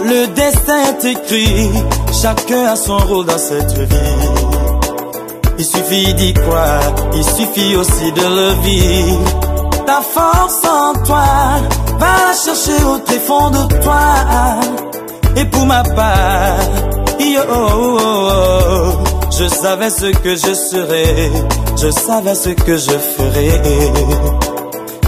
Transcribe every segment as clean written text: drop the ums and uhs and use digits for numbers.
Le destin est écrit, chacun a son rôle dans cette vie. Il suffit d'y croire, il suffit aussi de le vivre. Ta force en toi, va la chercher au tréfonds de toi. Et pour ma part, je savais ce que je serais, je savais ce que je ferais.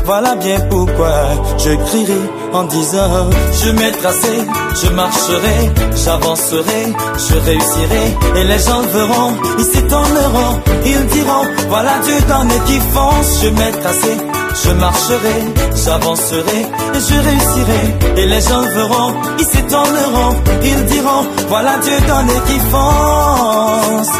Voilà bien pourquoi je crierai en disant: je m'ai tracé, je marcherai, j'avancerai, je réussirai. Et les gens le verront, ils s'étonneront, ils diront: voilà Dieu dans les qui fonce. Je m'ai tracé, je marcherai, j'avancerai et je réussirai. Et les gens le verront, ils s'étonneront, ils diront: voilà Dieu dans les qui fonce.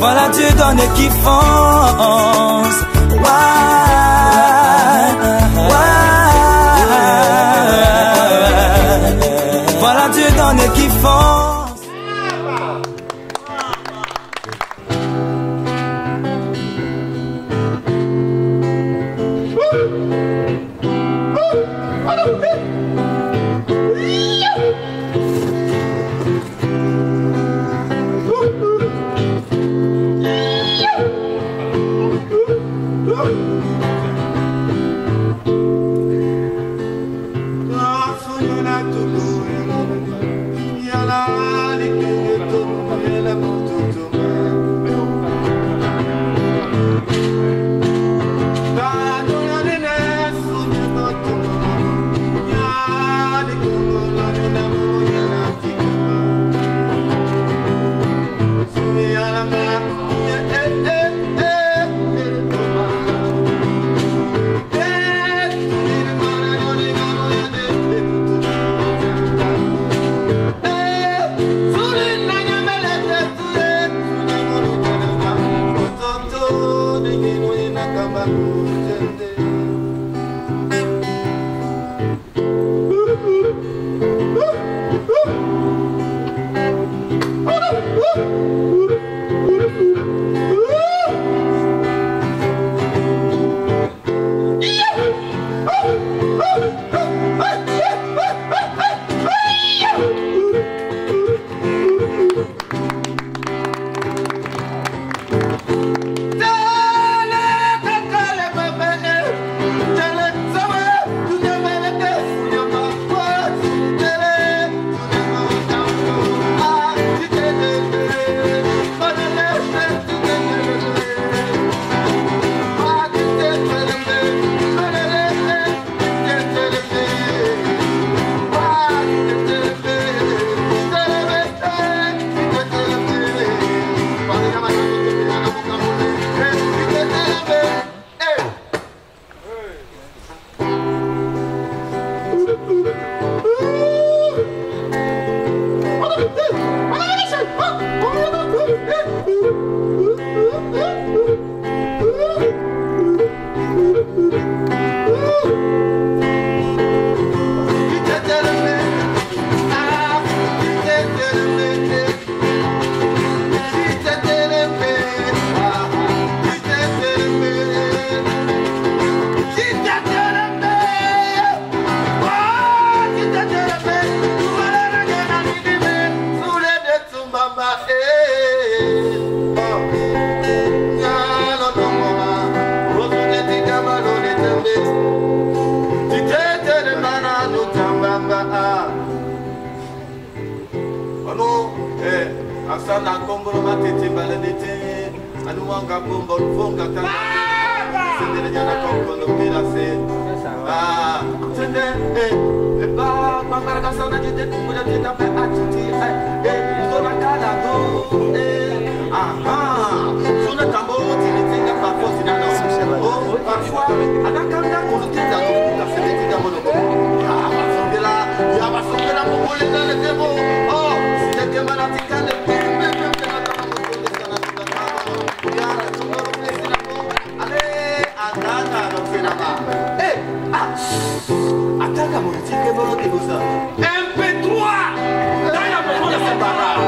Voilà Dieu donne et qui fonce. Voilà Dieu donne et qui fonce. Asana kombolo matete baladete anuanga kombolo fonga tanga sendele jana kombolo bila se sende le ba mangara kasana jete kuja jeta pe atuti zona kala do sona tambo tini tinga pa fosi na no parfois adakanda kuluteza no la sebeti da mono ya basongela mongole na le demo sinde ke manatika le Attends, mon petit, que bon t'es ça. MP3 dans la maison de ses parents.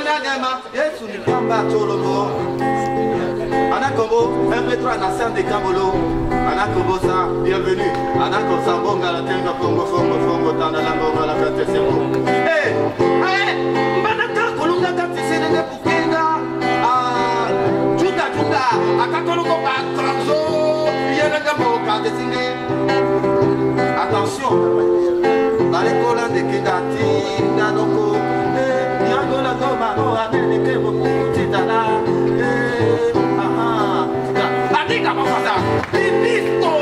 Nagama, Yesu ni Kamba Tolobo. Anakobo, un métro à Nassan de Kabolo. Anakobo ça, bienvenue. Anakobo ça, bonga la tenga, fongo, fongo, fongo, tanda la bonga la fête, c'est bon. Eh, eh, Manaka, Kolunga, Katise, de Pukenga. Ah, Juda, Juda, Akakologo, Bakranzo, Yenagamo, Kadesine. Attention, dans les colons de Kidati, Nanoko, Yangola, Goma, Noa, Nekebo, Titana, Adika, Mafata, Pipisto,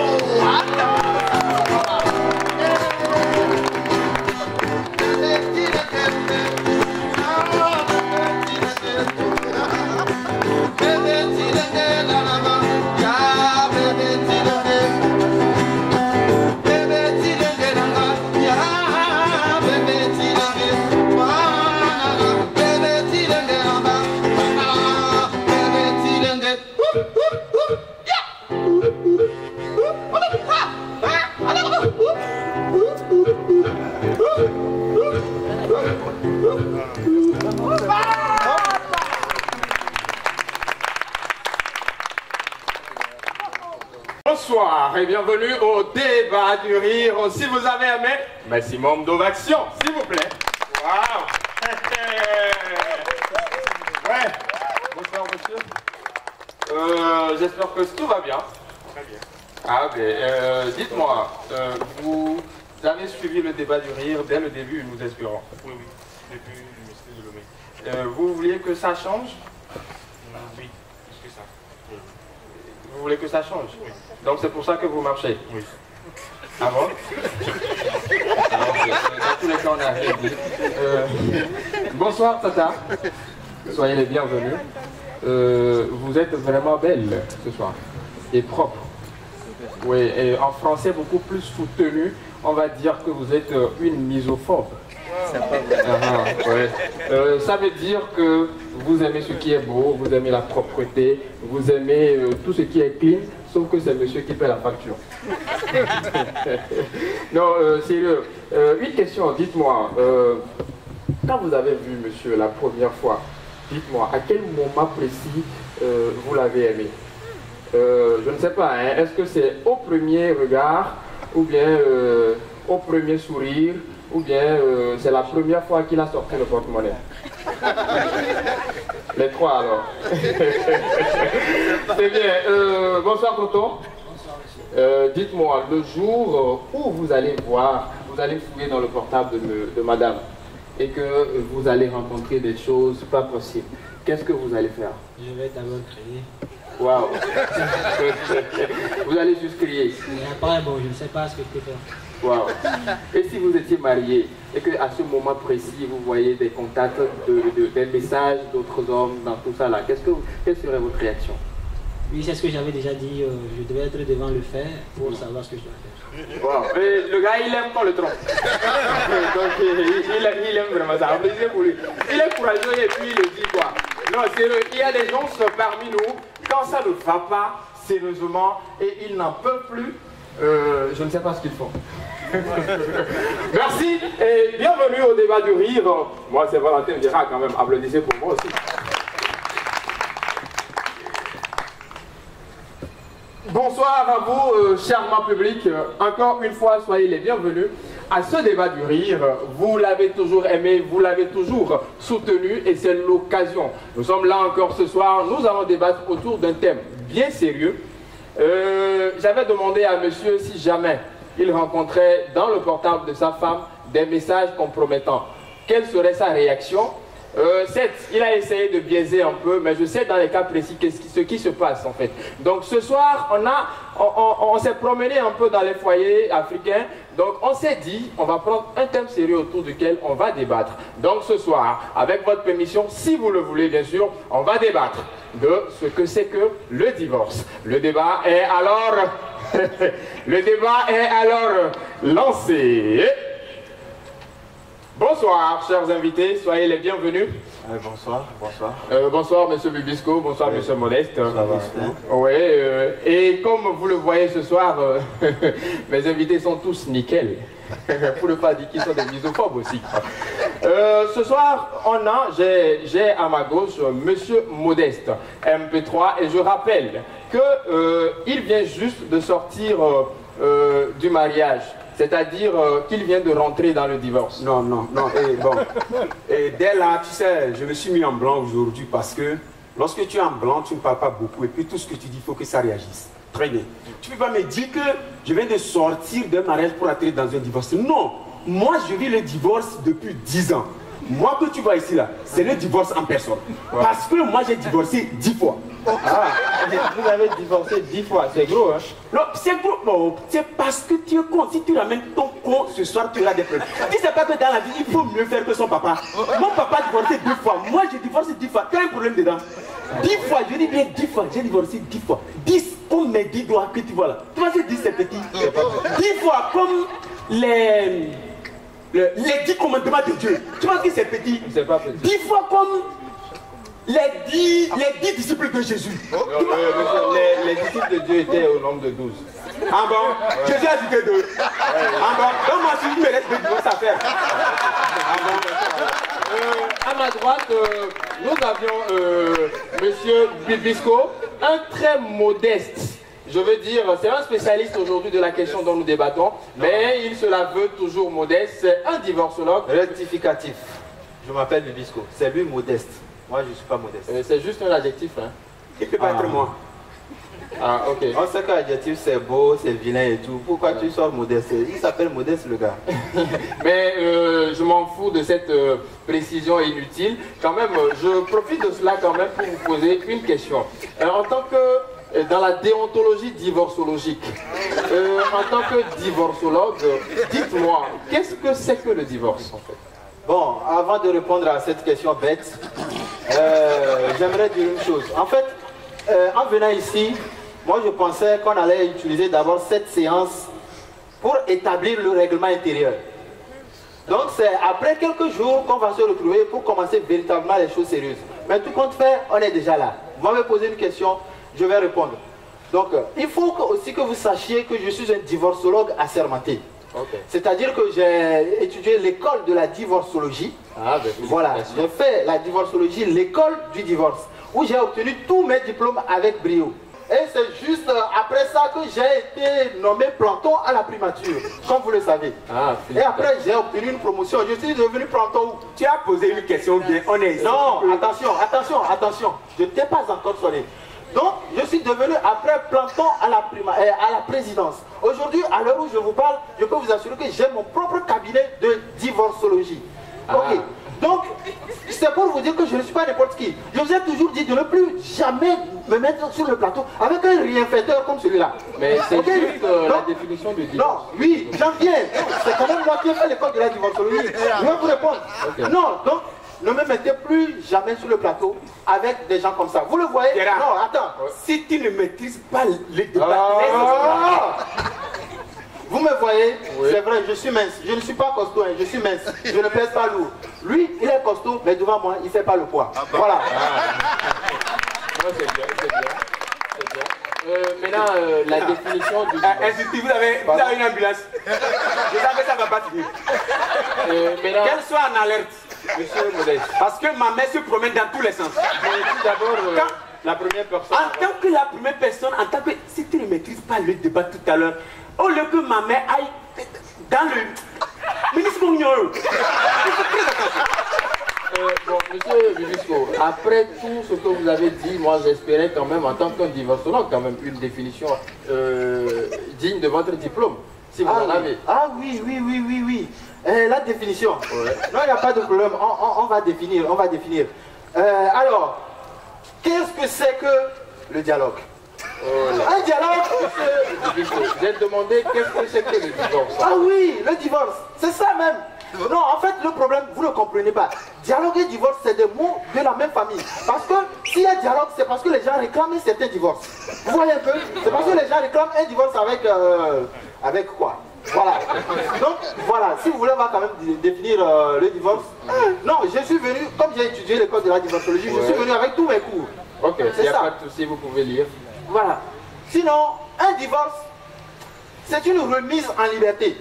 Bonsoir et bienvenue au débat du rire. Si vous avez aimé, maximum d'ovation, s'il vous plaît. Waouh. Ouais. Bonsoir monsieur. J'espère que tout va bien. Très bien. Ah ben, dites-moi, vous avez suivi le débat du rire dès le début, nous espérons. Oui, oui, depuis le ministère de Lomé. Vous vouliez que ça change? Oui, plus que ça. Oui. Vous voulez que ça change? Oui. Donc c'est pour ça que vous marchez? Oui. Ah bon? Alors, dans tous les cas, on a rien dit. Bonsoir Tata, soyez les bienvenus. Vous êtes vraiment belle ce soir et propre. Oui, et en français beaucoup plus soutenu, on va dire que vous êtes une misophobe. Ouais. Ça veut dire que vous aimez ce qui est beau, vous aimez la propreté, vous aimez tout ce qui est clean, sauf que c'est monsieur qui paie la facture. Non, sérieux. Une question, dites-moi, quand vous avez vu monsieur la première fois, dites-moi, à quel moment précis vous l'avez aimé? Je ne sais pas, hein, est-ce que c'est au premier regard, ou bien au premier sourire, ou bien c'est la première fois qu'il a sorti le porte-monnaie? Les trois alors. C'est bien. Bonsoir Tonton. Bonsoir monsieur. Dites-moi, le jour où vous allez voir, vous allez fouiller dans le portable de madame et que vous allez rencontrer des choses pas possibles, qu'est-ce que vous allez faire? Je vais d'abord crier. Waouh. Vous allez juste crier. Et après, bon, je ne sais pas ce que je peux faire. Waouh. Et si vous étiez marié et qu'à ce moment précis, vous voyez des contacts, des messages d'autres hommes dans tout ça là, quelle serait votre réaction? Oui, c'est ce que j'avais déjà dit. Je devais être devant le fait pour savoir ce que je dois faire. Wow. Et le gars, il aime quand le trompe. Donc, il aime vraiment ça. On plaisir pour lui. Il est courageux et puis il le dit quoi. Non, sérieux, il y a des gens parmi nous, quand ça ne va pas, sérieusement, et ils n'en peuvent plus, je ne sais pas ce qu'ils font. Merci et bienvenue au débat du rire. Moi, c'est Valentin Vira quand même. Applaudissez pour moi aussi. Bonsoir à vous, charmant public. Encore une fois, soyez les bienvenus à ce débat du rire. Vous l'avez toujours aimé, vous l'avez toujours soutenu et c'est l'occasion. Nous sommes là encore ce soir. Nous allons débattre autour d'un thème bien sérieux. J'avais demandé à monsieur si jamais il rencontrait dans le portable de sa femme des messages compromettants. Quelle serait sa réaction? Certes, il a essayé de biaiser un peu, mais je sais dans les cas précis ce qui se passe en fait. Donc ce soir, on s'est promené un peu dans les foyers africains. Donc on s'est dit, on va prendre un thème sérieux autour duquel on va débattre. Donc ce soir, avec votre permission, si vous le voulez bien sûr, on va débattre de ce que c'est que le divorce. Le débat est alors, le débat est alors lancé. Bonsoir, chers invités, soyez les bienvenus. Bonsoir, bonsoir. Bonsoir, monsieur Bibisco, bonsoir, monsieur Modeste. Bonsoir, et comme vous le voyez ce soir, mes invités sont tous nickel. Pour ne pas dire qu'ils sont des misophobes aussi. Ce soir, j'ai à ma gauche Monsieur Modeste, MP3, et je rappelle qu'il vient juste de sortir du mariage, c'est-à-dire qu'il vient de rentrer dans le divorce. Non, et dès là, tu sais, je me suis mis en blanc aujourd'hui parce que lorsque tu es en blanc, tu ne parles pas beaucoup et puis tout ce que tu dis, il faut que ça réagisse. Très bien. Tu ne peux pas me dire que je viens de sortir d'un mariage pour entrer dans un divorce. Non, moi je vis le divorce depuis 10 ans. Moi que tu vois ici là, c'est le divorce en personne. Ouais. Parce que moi j'ai divorcé 10 fois. Ah, vous avez divorcé 10 fois, c'est gros hein? Non, c'est gros, bon, c'est parce que tu es con. Si tu ramènes ton con ce soir, tu auras des problèmes. Tu sais pas que dans la vie, il faut mieux faire que son papa. Mon papa a divorcé 2 fois, moi j'ai divorcé 10 fois. Tu as un problème dedans? 10 fois, je dis bien 10 fois, j'ai divorcé 10 fois. 10 comme mes 10 doigts que tu vois là. Tu vois, c'est 10 c'est petit. 10 fois comme les 10 commandements de Dieu. Tu vois que c'est petit? C'est pas petit. 10 fois comme les 10 disciples de Jésus. Les disciples de Dieu étaient au nombre de 12. Ah bon? Jésus a ajouté 2. Ah bon? Donc moi si je me laisse 2 divorces à faire. Ah bon? À ma droite, nous avions Monsieur Bibisco, un très modeste. Je veux dire, c'est un spécialiste aujourd'hui de la question dont nous débattons, mais il se la veut toujours modeste. C'est un divorcologue. Rectificatif. Je m'appelle Bibisco. C'est lui modeste. Moi, je ne suis pas modeste. C'est juste un adjectif. Hein. Il ne peut pas être moi. Ah, ok. On sait que l'adjectif c'est beau, c'est vilain et tout. Pourquoi tu sors modeste? Il s'appelle modeste le gars. Mais je m'en fous de cette précision inutile. Quand même, je profite de cela quand même pour vous poser une question. En tant que dans la déontologie divorcologique, en tant que divorcologue, dites-moi, qu'est-ce que c'est que le divorce en fait? Bon, avant de répondre à cette question bête, j'aimerais dire une chose. En fait, en venant ici, moi je pensais qu'on allait utiliser d'abord cette séance pour établir le règlement intérieur. Donc c'est après quelques jours qu'on va se retrouver pour commencer véritablement les choses sérieuses. Mais tout compte fait, on est déjà là. Vous m'avez posé une question, je vais répondre. Donc il faut aussi que vous sachiez que je suis un divorcologue assermenté. Okay. C'est-à-dire que j'ai étudié l'école de la divorcologie. Ah, ben, voilà, j'ai fait la divorcologie, l'école du divorce, où j'ai obtenu tous mes diplômes avec brio. Et c'est juste après ça que j'ai été nommé planton à la primature, comme vous le savez. Ah, et après j'ai obtenu une promotion, je suis devenu planton. Tu as posé une question bien honnête. Non, attention, je ne t'ai pas encore sonné. Donc, je suis devenu après planton à la présidence. Aujourd'hui, à l'heure où je vous parle, je peux vous assurer que j'ai mon propre cabinet de divorcologie. Ok. Donc, c'est pour vous dire que je ne suis pas n'importe qui. Je vous ai toujours dit de ne plus jamais me mettre sur le plateau avec un rienfaiteur comme celui-là. Mais c'est juste la définition du divorce. Non, oui, j'en viens. C'est quand même moi qui ai fait l'école de la divorcologie. Je vais vous répondre. Okay. Non, donc, ne me mettez plus jamais sur le plateau avec des gens comme ça. Vous le voyez? Non, attends. Si tu ne maîtrises pas les débats, vous me voyez? Oui. C'est vrai, je suis mince. Je ne suis pas costaud, hein, je suis mince. Je ne pèse pas lourd. Lui, il est costaud, mais devant moi, il ne fait pas le poids. Voilà. Non, c'est bien, c'est bien. C'est bien. Maintenant, la définition du divorce. Vous avez une ambulance. Je savais que ça ne va pas finir. Qu'elle soit en alerte. Monsieur Modeste. Parce que ma mère se promène dans tous les sens. D'abord, la première personne. En tant que la première personne, en tant que. Si tu ne maîtrises pas le débat tout à l'heure, au lieu que ma mère aille dans le ministre Mouniol. Bon, monsieur Bibisco, après tout ce que vous avez dit, moi j'espérais quand même, en tant qu'un divorcologue, quand même une définition digne de votre diplôme, si vous en avez. Ah oui. La définition. Ouais. Non, il n'y a pas de problème. On va définir. Alors, qu'est-ce que c'est que le dialogue? Un dialogue. Monsieur, j'ai demandé qu'est-ce que c'est que le divorce. Ah oui, le divorce. C'est ça même. Non, en fait, le problème, vous ne comprenez pas. Dialogue et divorce, c'est des mots de la même famille. Parce que s'il y a dialogue, c'est parce que les gens réclament un certain divorce. Vous voyez un peu? C'est parce que les gens réclament un divorce avec quoi? Voilà. Donc, voilà, si vous voulez, on va quand même définir le divorce. Non, je suis venu, comme j'ai étudié l'école de la divorcologie, je suis venu avec tous mes cours. Ok, il n'y a pas de souci, vous pouvez lire. Voilà. Sinon, un divorce, c'est une remise en liberté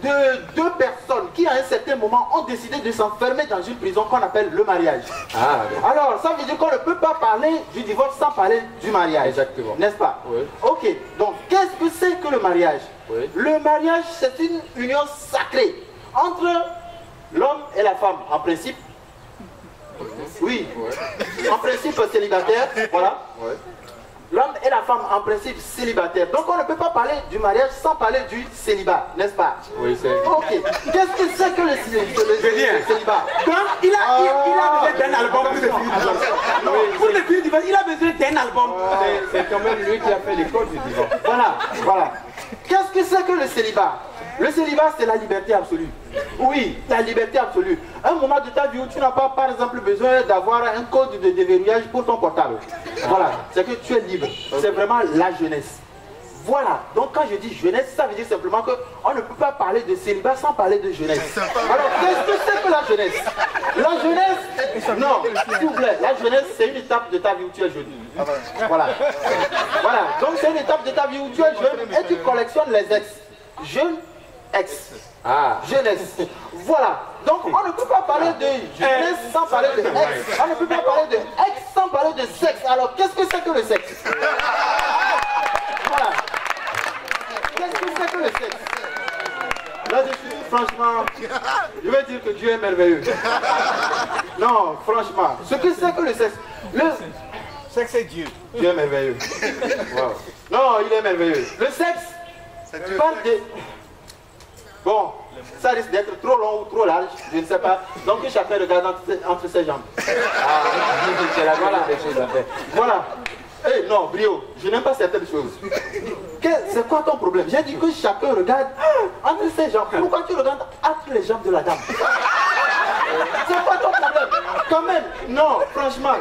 de deux personnes qui à un certain moment ont décidé de s'enfermer dans une prison qu'on appelle le mariage. Alors ça veut dire qu'on ne peut pas parler du divorce sans parler du mariage. Exactement. N'est-ce pas? Oui. Ok, donc qu'est-ce que c'est que le mariage? Oui. Le mariage, c'est une union sacrée entre l'homme et la femme, en principe. Oui, en principe célibataire, voilà. L'homme et la femme, en principe célibataire. Donc on ne peut pas parler du mariage sans parler du célibat, n'est-ce pas? Oui, c'est... Ok, qu'est-ce que c'est que le célibat? Donc il a besoin d'un album pour définir divorce. Pour définir divorce, il a besoin d'un album. C'est quand même lui qui a fait l'école du divorce. Voilà, voilà. Qu'est-ce que c'est que le célibat? Le célibat, c'est la liberté absolue. Oui, la liberté absolue. Un moment de ta vie où tu n'as pas, par exemple, besoin d'avoir un code de déverrouillage pour ton portable. Voilà, c'est que tu es libre. C'est vraiment la jeunesse. Voilà, donc quand je dis jeunesse, ça veut dire simplement qu'on ne peut pas parler de célibat sans parler de jeunesse. Alors, qu'est-ce que c'est que la jeunesse? La jeunesse, non, s'il vous plaît, la jeunesse, c'est une étape de ta vie où tu es jeune. Voilà. Voilà, donc c'est une étape de ta vie où tu es jeune et tu collectionnes les ex. Jeune, ex. Jeunesse. Voilà. Donc on ne peut pas parler de jeunesse sans parler de ex. On ne peut pas parler de ex sans parler de sexe. Alors qu'est-ce que c'est que le sexe? Voilà. Qu'est-ce que c'est que le sexe? Là-dessus, franchement, je vais dire que Dieu est merveilleux. Non, franchement, ce que c'est que le sexe? Le C'est que c'est Dieu. Dieu est merveilleux. Wow. Non, il est merveilleux. Le sexe parle de... Bon, ça risque d'être trop long ou trop large, je ne sais pas. Donc chacun regarde entre ses jambes. C'est la voilà. Voilà. Eh non, Brio, je n'aime pas certaines choses. C'est quoi ton problème? J'ai dit que chacun regarde entre ses jambes. Pourquoi tu regardes entre les jambes de la dame? C'est quoi ton problème? Quand même, non, franchement,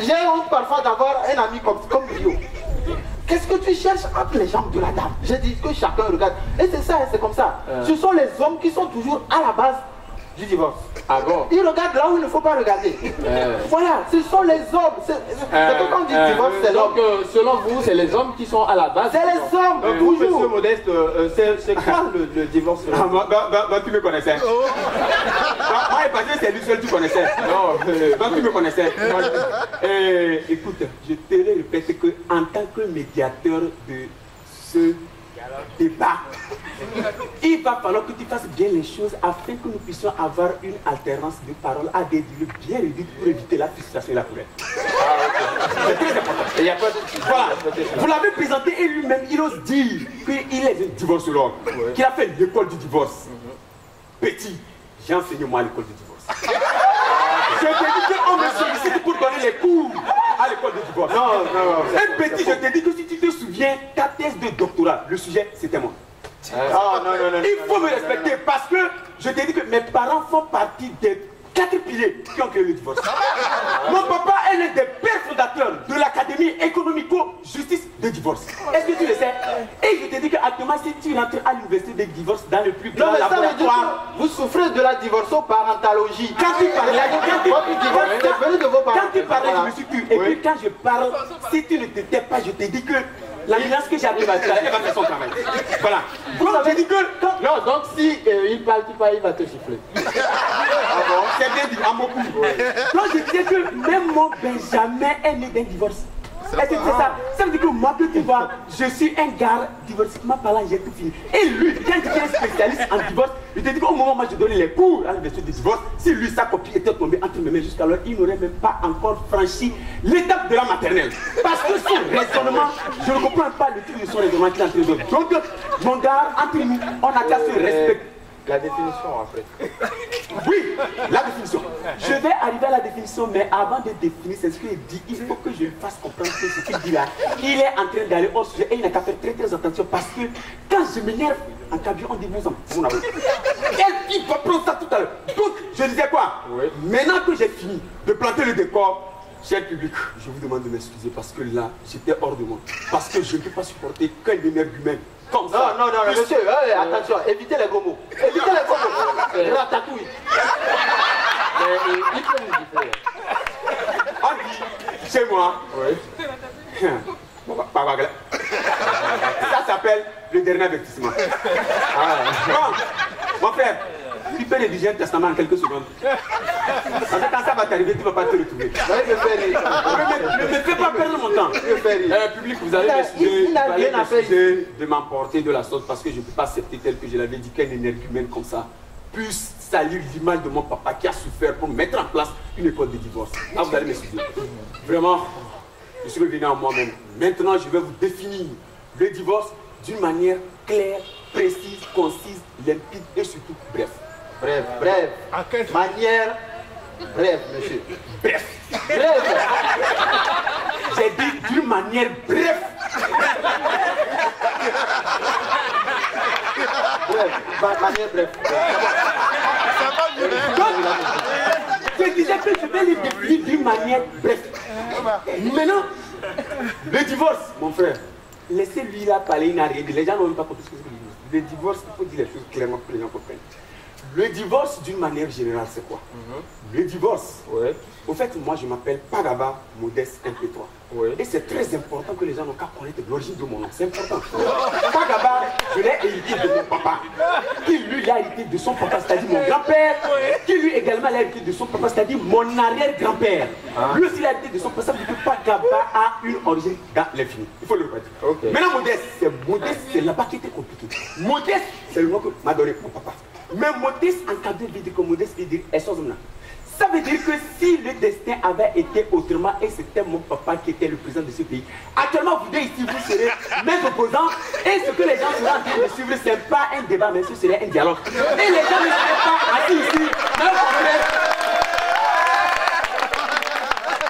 j'ai honte parfois d'avoir un ami comme Brio. Qu'est-ce que tu cherches entre les jambes de la dame? J'ai dit que chacun regarde. Et c'est ça, c'est comme ça. Ce sont les hommes qui sont toujours à la base du divorce. Ah bon? Ils regardent là où il ne faut pas regarder. Voilà, ce sont les hommes. C'est que quand on dit divorce, c'est l'homme. Donc, selon vous, c'est les hommes qui sont à la base. C'est les hommes, Vous, toujours. monsieur Modeste, c'est quoi le divorce? Tu me connaissais. Moi, et Patrick, c'est lui seul que tu connaissais. Non, tu me connaissais. Écoute, je te le répète qu'en tant que médiateur de ce débat, il va falloir que tu fasses bien les choses afin que nous puissions avoir une alternance de parole à des durées bien réduites pour éviter la frustration et la colère. C'est très important. Il y a pas de... Voilà. Vous l'avez présenté et lui-même, il ose dire qu'il est un divorcologue, qu'il a fait l'école du divorce. Petit, j'ai enseigné moi à l'école du divorce. Je te dis qu'on me sollicite pour donner les cours à l'école de divorce. Non. Un petit, je te dis que si tu te souviens, ta thèse de doctorat, le sujet, c'était moi. Non. Il faut me respecter parce que je te dis que mes parents font partie des 4 piliers qui ont créé le divorce. Mon papa est l'un des pères fondateurs de l'Académie économico-justice de divorce. Est-ce que tu le sais? Et je te dis qu'actuellement, si tu rentres à l'université des divorces dans le plus grand laboratoire, vous souffrez de la divorcoparentalogie. quand tu parlais, quand tu parlais, Voilà. je me suis tué. Et puis quand je parle, si tu ne te tais pas, je te dis que l'ambiance que j'arrive à faire, elle va faire son travail. Voilà. Donc je dis que Non, donc si il parle, tu parles, il va te siffler. c'est bien dit, en beaucoup. Donc je disais que même mon Benjamin est né d'un divorce. Est-ce que c'est ça? Ça veut dire que moi, que tu vois, je suis un gars, divorciquement parlant, j'ai tout fini. Et lui, quand il est spécialiste en divorce, je te dis qu'au moment où moi je donnais les cours à l'université de divorce, si lui, sa copie était tombée entre mes mains jusqu'alors, il n'aurait même pas encore franchi l'étape de la maternelle. Parce que son raisonnement, je ne comprends pas le truc de son raisonnement qui est entre les autres. Donc, mon gars, entre nous, on a qu'à se respecter. La définition après. Oui, la définition. Je vais arriver à la définition, mais avant de définir, c'est ce qu'il dit. Il faut que je lui fasse comprendre que ce qu'il dit là, il est en train d'aller au sujet et il n'a qu'à faire très attention parce que quand je m'énerve, en cabine, on dit vous en mon amour. Il va prendre ça tout à l'heure. Donc, je disais quoi? Maintenant que j'ai fini de planter le décor, cher public, je vous demande de m'excuser parce que là, j'étais hors de moi. Parce que je ne peux pas supporter qu'un énergumène. Comme ça. Non, monsieur, attention, évitez les gros mots. Évitez les gros mots. Ratatouille. Il faut nous gifler. On dit, chez moi, ça s'appelle le dernier avertissement. Bon, Mon frère, tu peux rédiger un testament en quelques secondes. Parce que quand ça va t'arriver, tu ne vas pas te retrouver. Ne me fais pas perdre mon temps. Public, vous allez m'excuser de m'emporter de la sorte parce que je ne peux pas accepter tel que je l'avais dit qu'un énergumène comme ça puisse salir l'image de mon papa qui a souffert pour mettre en place une école de divorce. Là, vous allez m'excuser. Vraiment, je suis revenu à moi-même. Maintenant, je vais vous définir le divorce d'une manière claire, précise, concise, limpide et surtout bref. Bref. En quelle Manière. Bref, monsieur. Bref. J'ai dit d'une manière bref. Manière bref. Je disais que je vais les définir d'une manière bref. Maintenant, le divorce, mon frère, laissez-lui là parler, il n'a rien dit. Les gens n'ont même pas compris ce que c'est le divorce. Le divorce, il faut dire les choses clairement pour que les gens comprennent. Le divorce, d'une manière générale, c'est quoi? Le divorce, au fait, moi je m'appelle Pagaba Modeste MP3. Et c'est très important que les gens n'ont qu'à connaître l'origine de mon nom. C'est important. Pagaba, je l'ai hérité de mon papa, qui lui l'a hérité de son papa, c'est-à-dire mon grand-père, qui lui également l'a hérité de son papa, c'est-à-dire mon arrière-grand-père. Lui aussi l'a hérité de son papa, ça veut dire que Pagaba a une origine dans l'infini. Il faut le reconnaître. Maintenant, Modeste, c'est là-bas qui était compliqué. Modeste, c'est le nom que m'a donné mon papa. Mais Modeste, en cadeau, veut dire que Modeste veut dire Essozemna. Ça veut dire que si le destin avait été autrement et c'était mon papa qui était le président de ce pays, actuellement vous deux ici, vous serez mes opposants et ce que les gens seront en train de suivre, ce n'est pas un débat, mais ce serait un dialogue. Et les gens ne seraient pas assis ici, mais au contraire.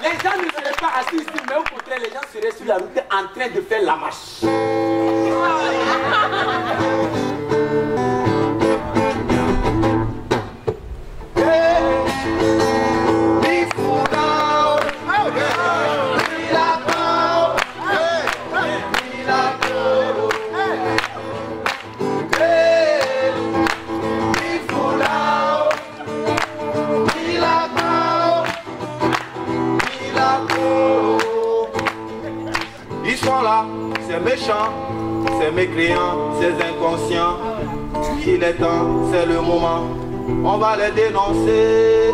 Les gens ne seraient pas assis ici, mais au contraire, les gens seraient sur la route en train de faire la marche. Ils sont là, c'est méchant, c'est mécréant, c'est inconscient. Il est temps, c'est le moment, on va les dénoncer.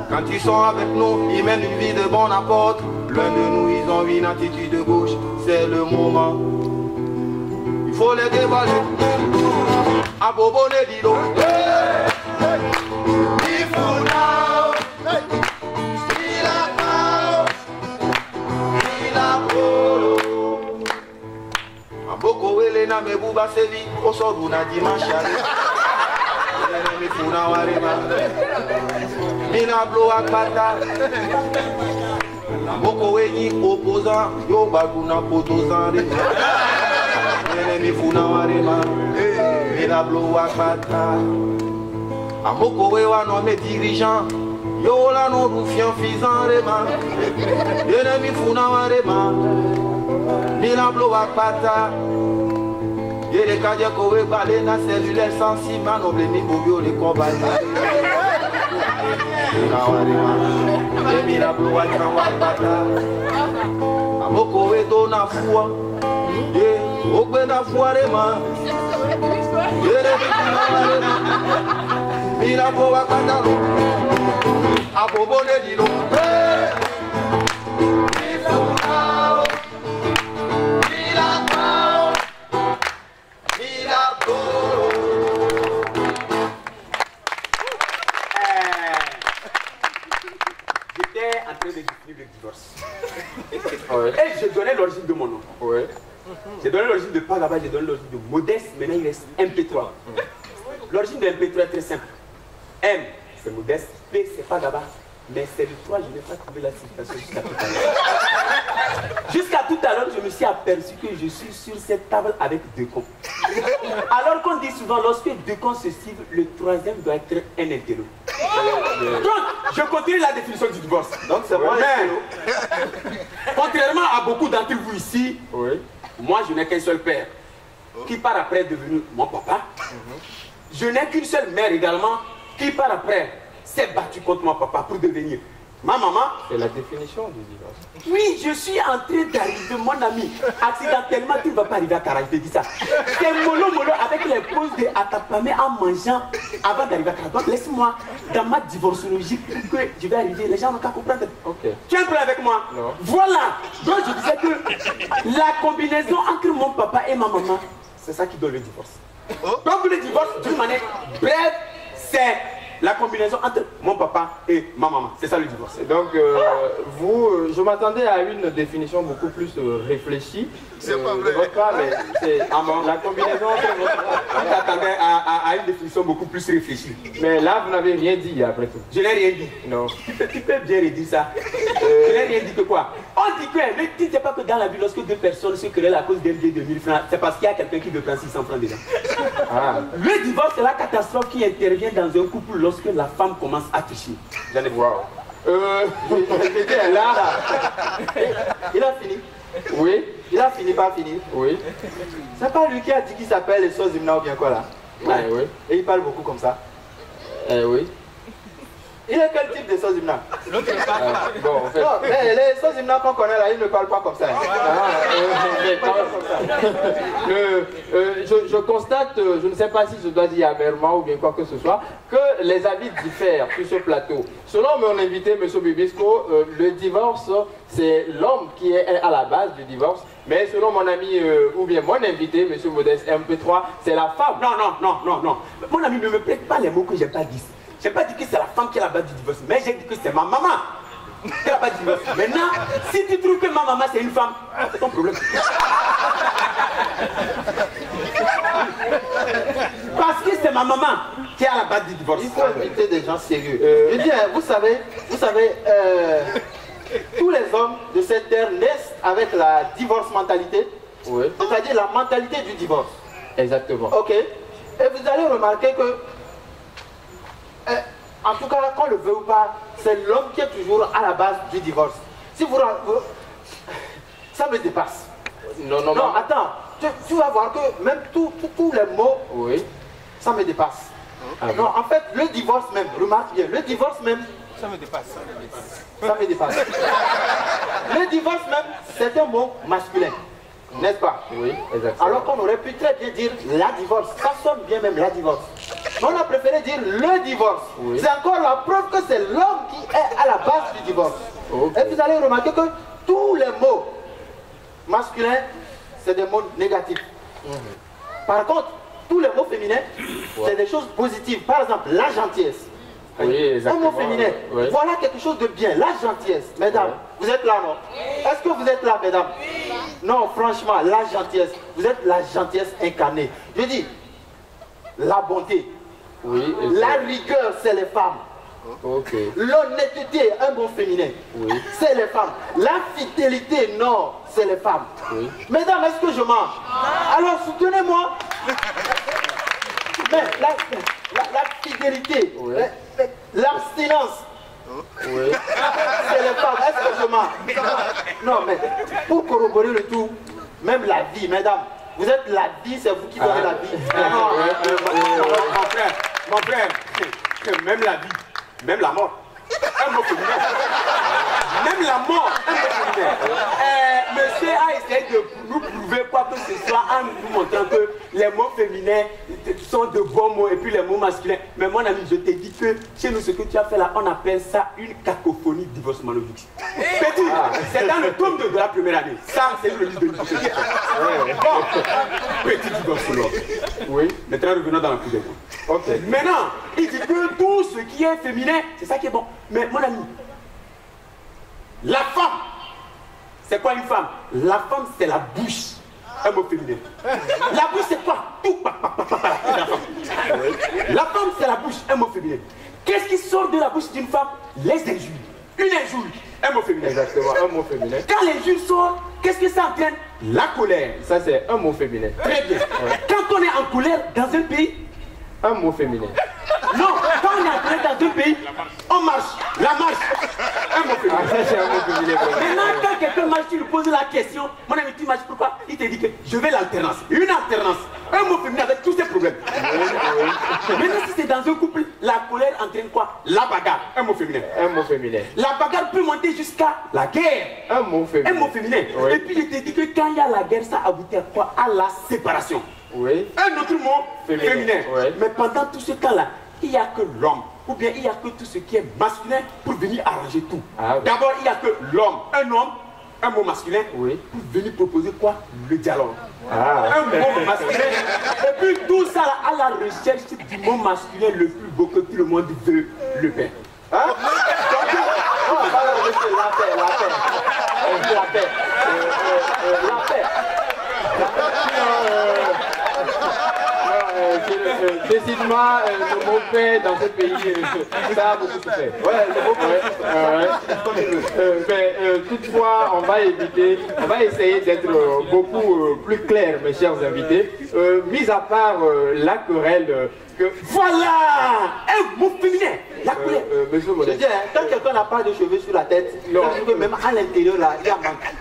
Quand ils sont avec nous, ils mènent une vie de bon apôtre. L'un de nous, ils ont une attitude de gauche, c'est le moment. Il faut les dévaler. À Bobo Nedido. Il faut là. Il a peur. Il a peur. À Boko Elena Mebouba Sevi. Osoduna dimanche. Mifuna Warema. Mina Blo Akbata. Boko Weni opposant. Yo Baguna Potozan. Mifuna Warema. Mina Blo Akbata. Amoko Wewa nommé dirigeant. Yo la non roufian fisan rema. Mifuna Warema. Mina Blo Akbata. Yere kaje kowe bale na cellulaire sensible noble mi bobio le combat. Mira blo wa bata. Amoko we do na fua. Ye ogbe na fuare ma. Yere mira blo wa bata lo. Abobo le dilo. J'étais en train de définir le divorce. Et je donnais l'origine de mon nom. J'ai donné l'origine de Pagaba, j'ai donné l'origine de Modeste, maintenant il reste MP3. L'origine de MP3 est très simple. M, c'est Modeste, P, c'est Pagaba. Mais c'est le 3, je n'ai pas trouvé la citation jusqu'à tout à l'heure. Jusqu'à tout à l'heure, je me suis aperçu que je suis sur cette table avec deux cons. Alors qu'on dit souvent, lorsque deux cons se suivent, le troisième doit être un intello. Donc, je continue la définition du divorce. Donc c'est moi contrairement à beaucoup d'entre vous ici, moi je n'ai qu'un seul père, qui par après est devenu mon papa. Je n'ai qu'une seule mère également, qui par après s'est battue contre mon papa pour devenir Ma maman. C'est la définition du divorce. Oui, je suis en train d'arriver, mon ami. Accidentellement, tu ne vas pas arriver à Cara, je te dis ça. C'est mollo avec les pauses de Atapamé en mangeant avant d'arriver à Cara. Donc laisse-moi, dans ma divorceologie, que je vais arriver, les gens n'ont qu'à comprendre. Ok. Tu as un problème avec moi? Non. Voilà. Donc je disais que la combinaison entre mon papa et ma maman, c'est ça qui donne le divorce. Donc le divorce, d'une manière brève, c'est la combinaison entre mon papa et ma maman. C'est ça le divorce. Donc, je m'attendais à une définition beaucoup plus réfléchie. C'est pas vrai. De votre part, mais c'est la combinaison entre votre... Je t'attendais à une définition beaucoup plus réfléchie. Mais là, vous n'avez rien dit après tout. Je n'ai rien dit. Non. Tu peux bien redire ça. Je n'ai rien dit que quoi? On dit que, mais tu ne sais pas que dans la vie, lorsque deux personnes se querellent à cause d'un billet de 1000 francs, c'est parce qu'il y a quelqu'un qui veut prendre 600 francs dedans. Ah. Le divorce, c'est la catastrophe qui intervient dans un couple lorsque la femme commence à tricher. J'en ai voir. J'étais là. Il a fini. Oui. Il a fini, pas fini. Oui. C'est pas lui qui a dit qu'il s'appelle les Sozimna ou bien quoi là? Ouais, oui. Et il parle beaucoup comme ça. Oui. Il est quel type de Sozimna? Bon, en fait. Non, mais les Sozimna qu'on connaît là, ils ne parlent pas comme ça. Je constate, je ne sais pas si je dois dire amèrement ou bien quoi que ce soit, que les avis diffèrent sur ce plateau. Selon mon invité, M. Bibisco, le divorce, c'est l'homme qui est à la base du divorce. Mais selon mon ami, ou bien mon invité, M. Modeste MP3, c'est la femme. Non. Mon ami, ne me prête pas les mots que je n'ai pas dit. Je n'ai pas dit que c'est la femme qui est à la base du divorce, mais j'ai dit que c'est ma maman qui est à la base du divorce. Maintenant, si tu trouves que ma maman c'est une femme, c'est ton problème. Parce que c'est ma maman qui est à la base du divorce. Il faut inviter des gens sérieux. Je dis, vous savez, tous les hommes de cette terre naissent avec la divorce mentalité, Oui. c'est-à-dire la mentalité du divorce. Exactement. Ok. Et vous allez remarquer que, en tout cas, qu'on le veut ou pas, c'est l'homme qui est toujours à la base du divorce. Si vous ça me dépasse. Non, Attends, tu vas voir que même tous les mots, Oui. ça me dépasse. Ah Non, en fait, le divorce même, remarque bien, le divorce même, Ça me dépasse. ça me dépasse. Le divorce même, c'est un mot masculin, n'est-ce pas? Oui, exactement. Alors qu'on aurait pu très bien dire la divorce. Ça sonne bien même la divorce. Mais on a préféré dire le divorce. Oui. C'est encore la preuve que c'est l'homme qui est à la base du divorce. Ok. Et vous allez remarquer que tous les mots masculins, c'est des mots négatifs. Par contre, tous les mots féminins, c'est des choses positives. Par exemple, la gentillesse. Oui, Un exactement. mot féminin. Oui. Voilà quelque chose de bien. La gentillesse. Mesdames, vous êtes là, non? Est-ce que vous êtes là, mesdames? Non, franchement, la gentillesse. Vous êtes la gentillesse incarnée. Je dis, la bonté. Oui, La rigueur, c'est les femmes. Ok. L'honnêteté, un bon féminin. Oui. C'est les femmes. La fidélité, non, c'est les femmes. Oui. Mesdames, est-ce que je mange? Alors soutenez-moi. Mais la fidélité, Oui. l'abstinence, Oui. c'est les femmes. Est-ce que je mange? Non, mais pour corroborer le tout, même la vie, mesdames, vous êtes la vie, c'est vous qui donnez la vie. Mon frère, même la vie, même la mort, un mot féminin. Même la mort, un mot féminin. Monsieur a essayé de nous prouver quoi que ce soit en nous montrant que les mots féminins sont de bons mots et puis les mots masculins. Mais mon ami, je te dis que chez nous, ce que tu as fait là, on appelle ça une cacophonie divorce-manovique. Petit, c'est dans le tome 2 de la première année. Ça, c'est le livre de divorce. Bon, petit divorce. Oui. Maintenant, revenons dans la cour des comptes. Ok. Maintenant, il dit que tout ce qui est féminin, c'est ça qui est bon. Mais mon ami, la femme, c'est quoi une femme? La femme, c'est la bouche. Un mot féminin. La bouche, c'est quoi? Tout. La femme, c'est la bouche. Un mot féminin. Qu'est-ce qui sort de la bouche d'une femme? Les injures. Une injure. Un mot féminin. Exactement, un mot féminin. Quand l'injure sort, qu'est-ce que ça entraîne? La colère. Ça, c'est un mot féminin. Très bien. Quand on est en colère dans un pays, Un mot féminin. Non, quand on est entré dans un pays, on marche. La marche. Un mot féminin. Maintenant, quand quelqu'un marche, tu lui poses la question, mon ami, tu marches pourquoi? Il te dit que je veux l'alternance. Une alternance. Un mot féminin avec tous ses problèmes. Maintenant, si c'est dans un couple, la colère entraîne quoi? La bagarre. Un mot féminin. Un mot féminin. La bagarre peut monter jusqu'à la guerre. Un mot féminin. Un mot féminin. Oui. Et puis, je te dis que quand il y a la guerre, ça aboutit à quoi? À la séparation. Oui. Un autre mot féminin. Oui. Mais pendant tout ce temps-là, il n'y a que l'homme. Ou bien il n'y a que tout ce qui est masculin pour venir arranger tout. Ah, oui. D'abord, il n'y a que l'homme. Un homme, un mot masculin, Oui. pour venir proposer quoi? Le dialogue. Ah. Un mot masculin. Et puis tout ça là, à la recherche du mot masculin le plus beau que tout le monde veut, le paix. Hein? Donc, la paix. Décidément, le mot paix dans ce pays, ça a beaucoup souffert. Ouais, le mot Mais toutefois, on va essayer d'être beaucoup plus clair, mes chers invités. Mis à part la querelle que... Voilà! Un mot féminin! La colère. Monsieur Je Modeste. dis, hein, quand quelqu'un n'a pas de cheveux sur la tête, Non. ça veut dire que même à l'intérieur là, il y a manque.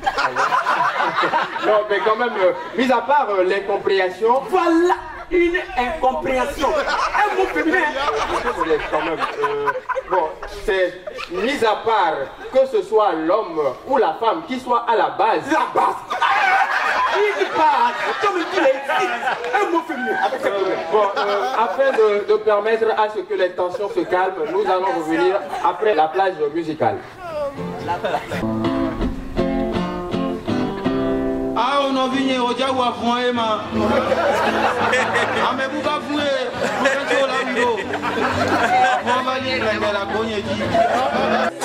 Non, mais quand même, mis à part l'incompréhension, Voilà une incompréhension. Un mot féminin. Monsieur Modeste, quand même, bon, c'est mis à part que ce soit l'homme ou la femme qui soit à la base. La base. Il parle comme il dit. Un mot féminin. Avec cette colère. Bon, afin de permettre à ce que les tensions se calment, nous allons revenir après la plage musicale. Ah, on a vu au diable à fond, Emma. Ah, mais vous va fouer. Vous êtes au labo. On va lire la cognée. Les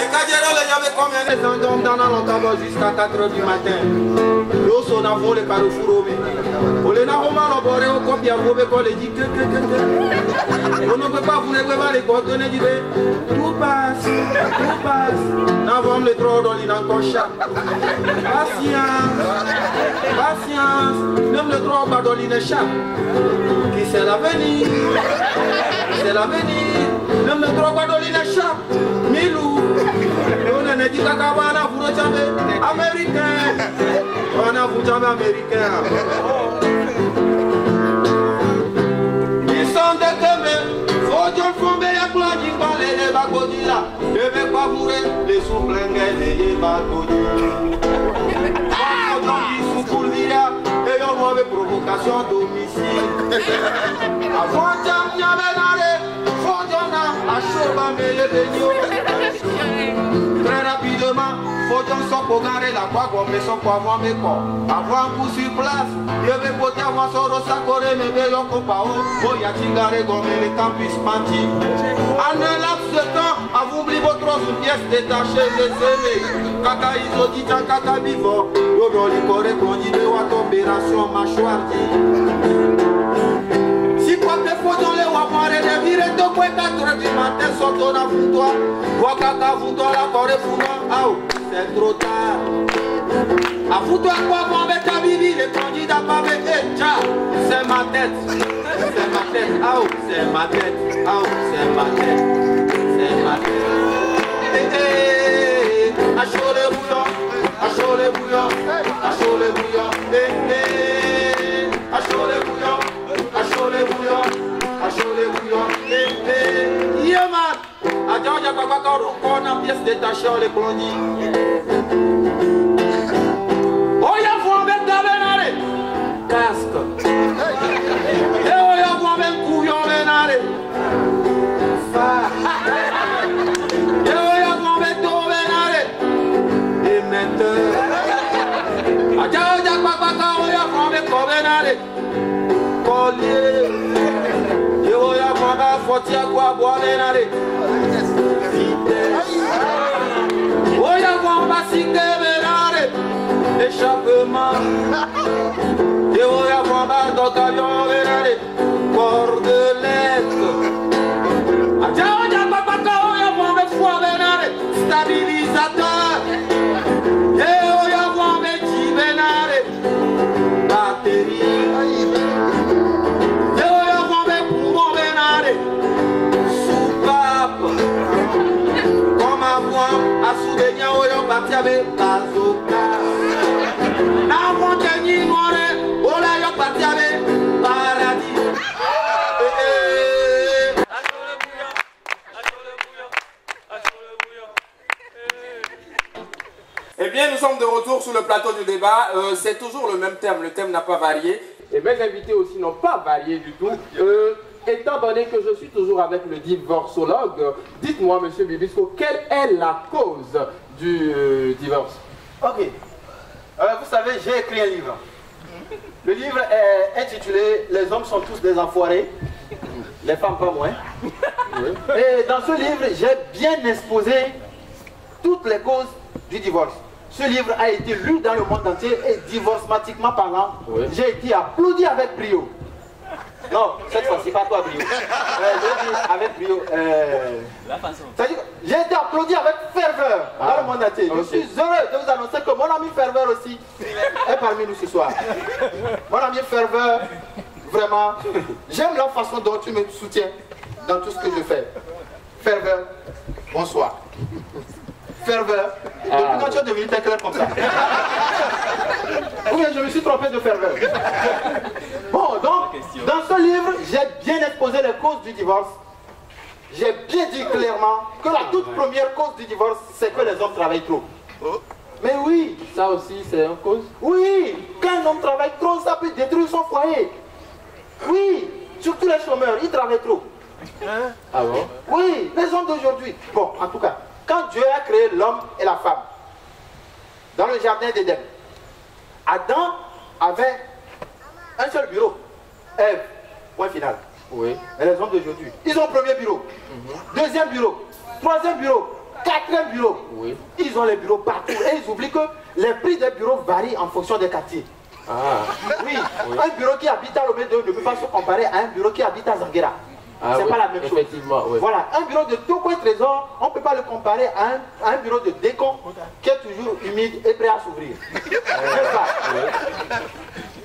cadres, il y avait combien de gens donc dans l'encadre jusqu'à 4h du matin. L'eau sonne avant les carrefours. On les a romans laboré au combien vous pouvez les dire que. On ne peut pas vous n'avez pas les coordonnées du tout passe. N'avons le trop dans l'inencocha. Patience, même le droit va dans l'inéchappe. Qui c'est l'avenir? C'est l'avenir. Même le droit va dans l'inéchappe. Milou. On a dit qu'Akabana, vous ne jamais américain. On a vous jamais américain. Ils sont déterminés. Faut que vous me y'a plein de balais et bagodila. Je vais pas bourrer les sous-blingues et bagodila. Et on voit des provocations domicile. Avant de faut à très rapidement, faut qu'on s'en pogarer la quoi comme son poivron mes corps. Avant un coup sur place, je vais porter avant son rosacoré, mais veillons qu'on pas haut. Oh, y a tingare comme les campus menti. En un laps de temps, à vous oublier votre autre pièce détachée, les aimés. Kaka isodit, kaka vivant. Yodo licoré, qu'on dit de what opération mâchoire. Si quoi que faut dans les wapare, les virer de quoi 4h du matin, sortons à foutoir. Wakaka foutoir, la corée foutoir. C'est trop tard. A foutoir quoi, moi, avec ta bibi, les candidats pas avec tcha. C'est ma tête. C'est ma tête. C'est ma tête. C'est ma tête. C'est ma tête. À chaud les bouillons. À chaud les bouillons. À chaud les bouillons. À chaud les bouillons. À chaud les bouillons. À chaud les bouillons. Yeah man. A Georgia Kaka on a pièce détachée on les clonit. Oh y'a vous avec ta vénare. Casque. Et oh y'a vous avec couillon vénare. Et oh y'a vous avec ton vénare. Émetteur. A Georgia Kaka oh y'a vous avec ton vénare. Collier. Et oh y'a vous avec fortier quoi boire vénare. Oh y'a vous avec vénare. Échappement. Et oh y'a vous avec ton camion vénare. Cordelette. A Georgia Kaka oh y'a vous avec foie vénare. Stabilisateur. Et oh y'a vous avec vénare. Batterie. Et oh y'a vous avec poumon vénare. Asudenya oyo batiabe bazoka. Na montagne noire, ola yo batiabe paradis. Eh bien, nous sommes de retour sur le plateau du débat. C'est toujours le même thème. Le thème n'a pas varié. Et mes invités aussi n'ont pas varié du tout. Étant donné que je suis toujours avec le divorcologue, dites-moi, monsieur Bibisco, quelle est la cause du divorce? Ok. Vous savez, j'ai écrit un livre. Le livre est intitulé « Les hommes sont tous des enfoirés, les femmes pas moins ». Et dans ce livre, j'ai bien exposé toutes les causes du divorce. Ce livre a été lu dans le monde entier et divorcematiquement parlant, j'ai été applaudi avec brio. Non, cette fois-ci, pas toi, brio. J'ai dit avec brio. J'ai été applaudi avec ferveur dans le monde entier. Je suis heureux de vous annoncer que mon ami Ferveur aussi est parmi nous ce soir. Mon ami Ferveur, vraiment, j'aime la façon dont tu me soutiens dans tout ce que je fais. Ferveur, bonsoir. Ferveur, depuis quand tu es devenu clair comme ça? Ou bien je me suis trompé de ferveur? Bon, donc, dans ce livre, j'ai bien exposé les causes du divorce. J'ai bien dit clairement que la toute première cause du divorce, c'est que les hommes travaillent trop. Mais oui. Ça aussi, c'est une cause? Oui, quand un homme travaille trop, ça peut détruire son foyer. Oui, surtout les chômeurs, ils travaillent trop. Ah bon? Oui, les hommes d'aujourd'hui. Bon, en tout cas, quand Dieu a créé l'homme et la femme, dans le jardin d'Éden, Adam avait un seul bureau. Ève, point final. Oui. Et les hommes d'aujourd'hui, ils ont premier bureau, deuxième bureau, troisième bureau, quatrième bureau. Oui. Ils ont les bureaux partout et ils oublient que les prix des bureaux varient en fonction des quartiers. Ah. Oui, un bureau qui habite à Lomé 2 ne peut pas se comparer à un bureau qui habite à Zanguera. Ah, c'est oui, pas la même chose. Effectivement, oui. Voilà, un bureau de Togo Trésor, on ne peut pas le comparer à un bureau de Décon qui est toujours humide et prêt à s'ouvrir. N'est-ce pas?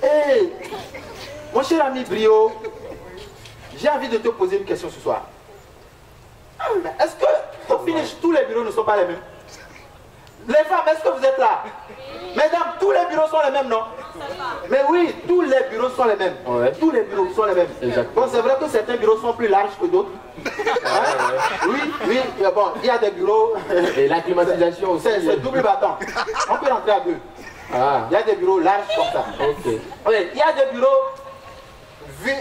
Et mon cher ami Brio, j'ai envie de te poser une question ce soir. Est-ce que, au finish, tous les bureaux ne sont pas les mêmes? Les femmes, est-ce que vous êtes là? Mesdames, tous les bureaux sont les mêmes, non? Mais oui, tous les bureaux sont les mêmes. Ouais. Tous les bureaux sont les mêmes. Exactement. Bon, c'est vrai que certains bureaux sont plus larges que d'autres. Oui, oui, bon, il y a des bureaux. Et la climatisation aussi. C'est double battant. On peut rentrer à deux. Ah. Il y a des bureaux larges comme ça. Ok. Oui, il y a des bureaux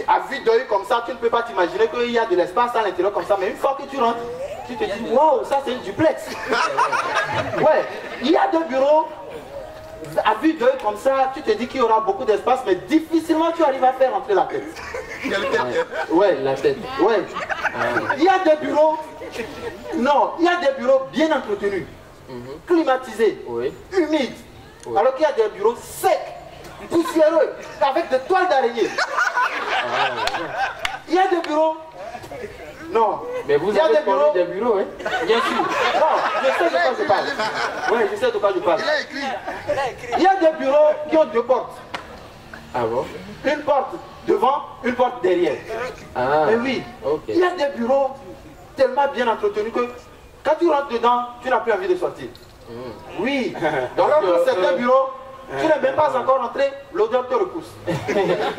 à vue d'œil comme ça, tu ne peux pas t'imaginer qu'il y a de l'espace à l'intérieur comme ça, mais une fois que tu rentres, tu te dis, waouh, ça c'est une duplex. Ouais, il y a des bureaux à vue d'œil comme ça, tu te dis qu'il y aura beaucoup d'espace, mais difficilement tu arrives à faire entrer la tête. Ouais, La tête. ouais. Il y a des bureaux, non, il y a des bureaux bien entretenus, climatisés, humides, alors qu'il y a des bureaux secs, poussiéreux, avec des toiles d'araignée. Il y a des bureaux. Non. Mais vous avez connu des bureaux, hein? Bien sûr. Non, je sais de quoi je parle. Oui, je sais de quoi je parle. Il y a des bureaux qui ont deux portes. Ah bon? Une porte devant, une porte derrière. Ah. Mais oui. Okay. Il y a des bureaux tellement bien entretenus que quand tu rentres dedans, tu n'as plus envie de sortir. Oui. Alors que certains bureaux, tu n'es même pas encore entré, l'odeur te repousse.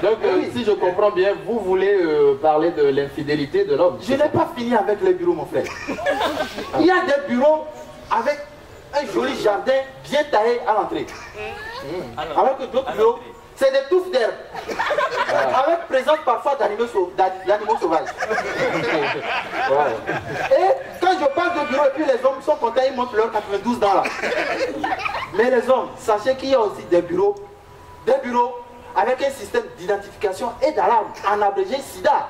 Donc, si je comprends bien, vous voulez parler de l'infidélité de l'homme. Je n'ai pas fini avec les bureaux, mon frère. Il y a des bureaux avec un joli jardin bien taillé à l'entrée. Alors que d'autres bureaux, c'est des touffes d'herbe. Avec présence parfois d'animaux sauvages. Et quand je parle de bureau, et puis les hommes sont contents, ils montrent leurs 92 dents là. Mais les hommes, sachez qu'il y a aussi des bureaux avec un système d'identification et d'alarme en abrégé SIDA.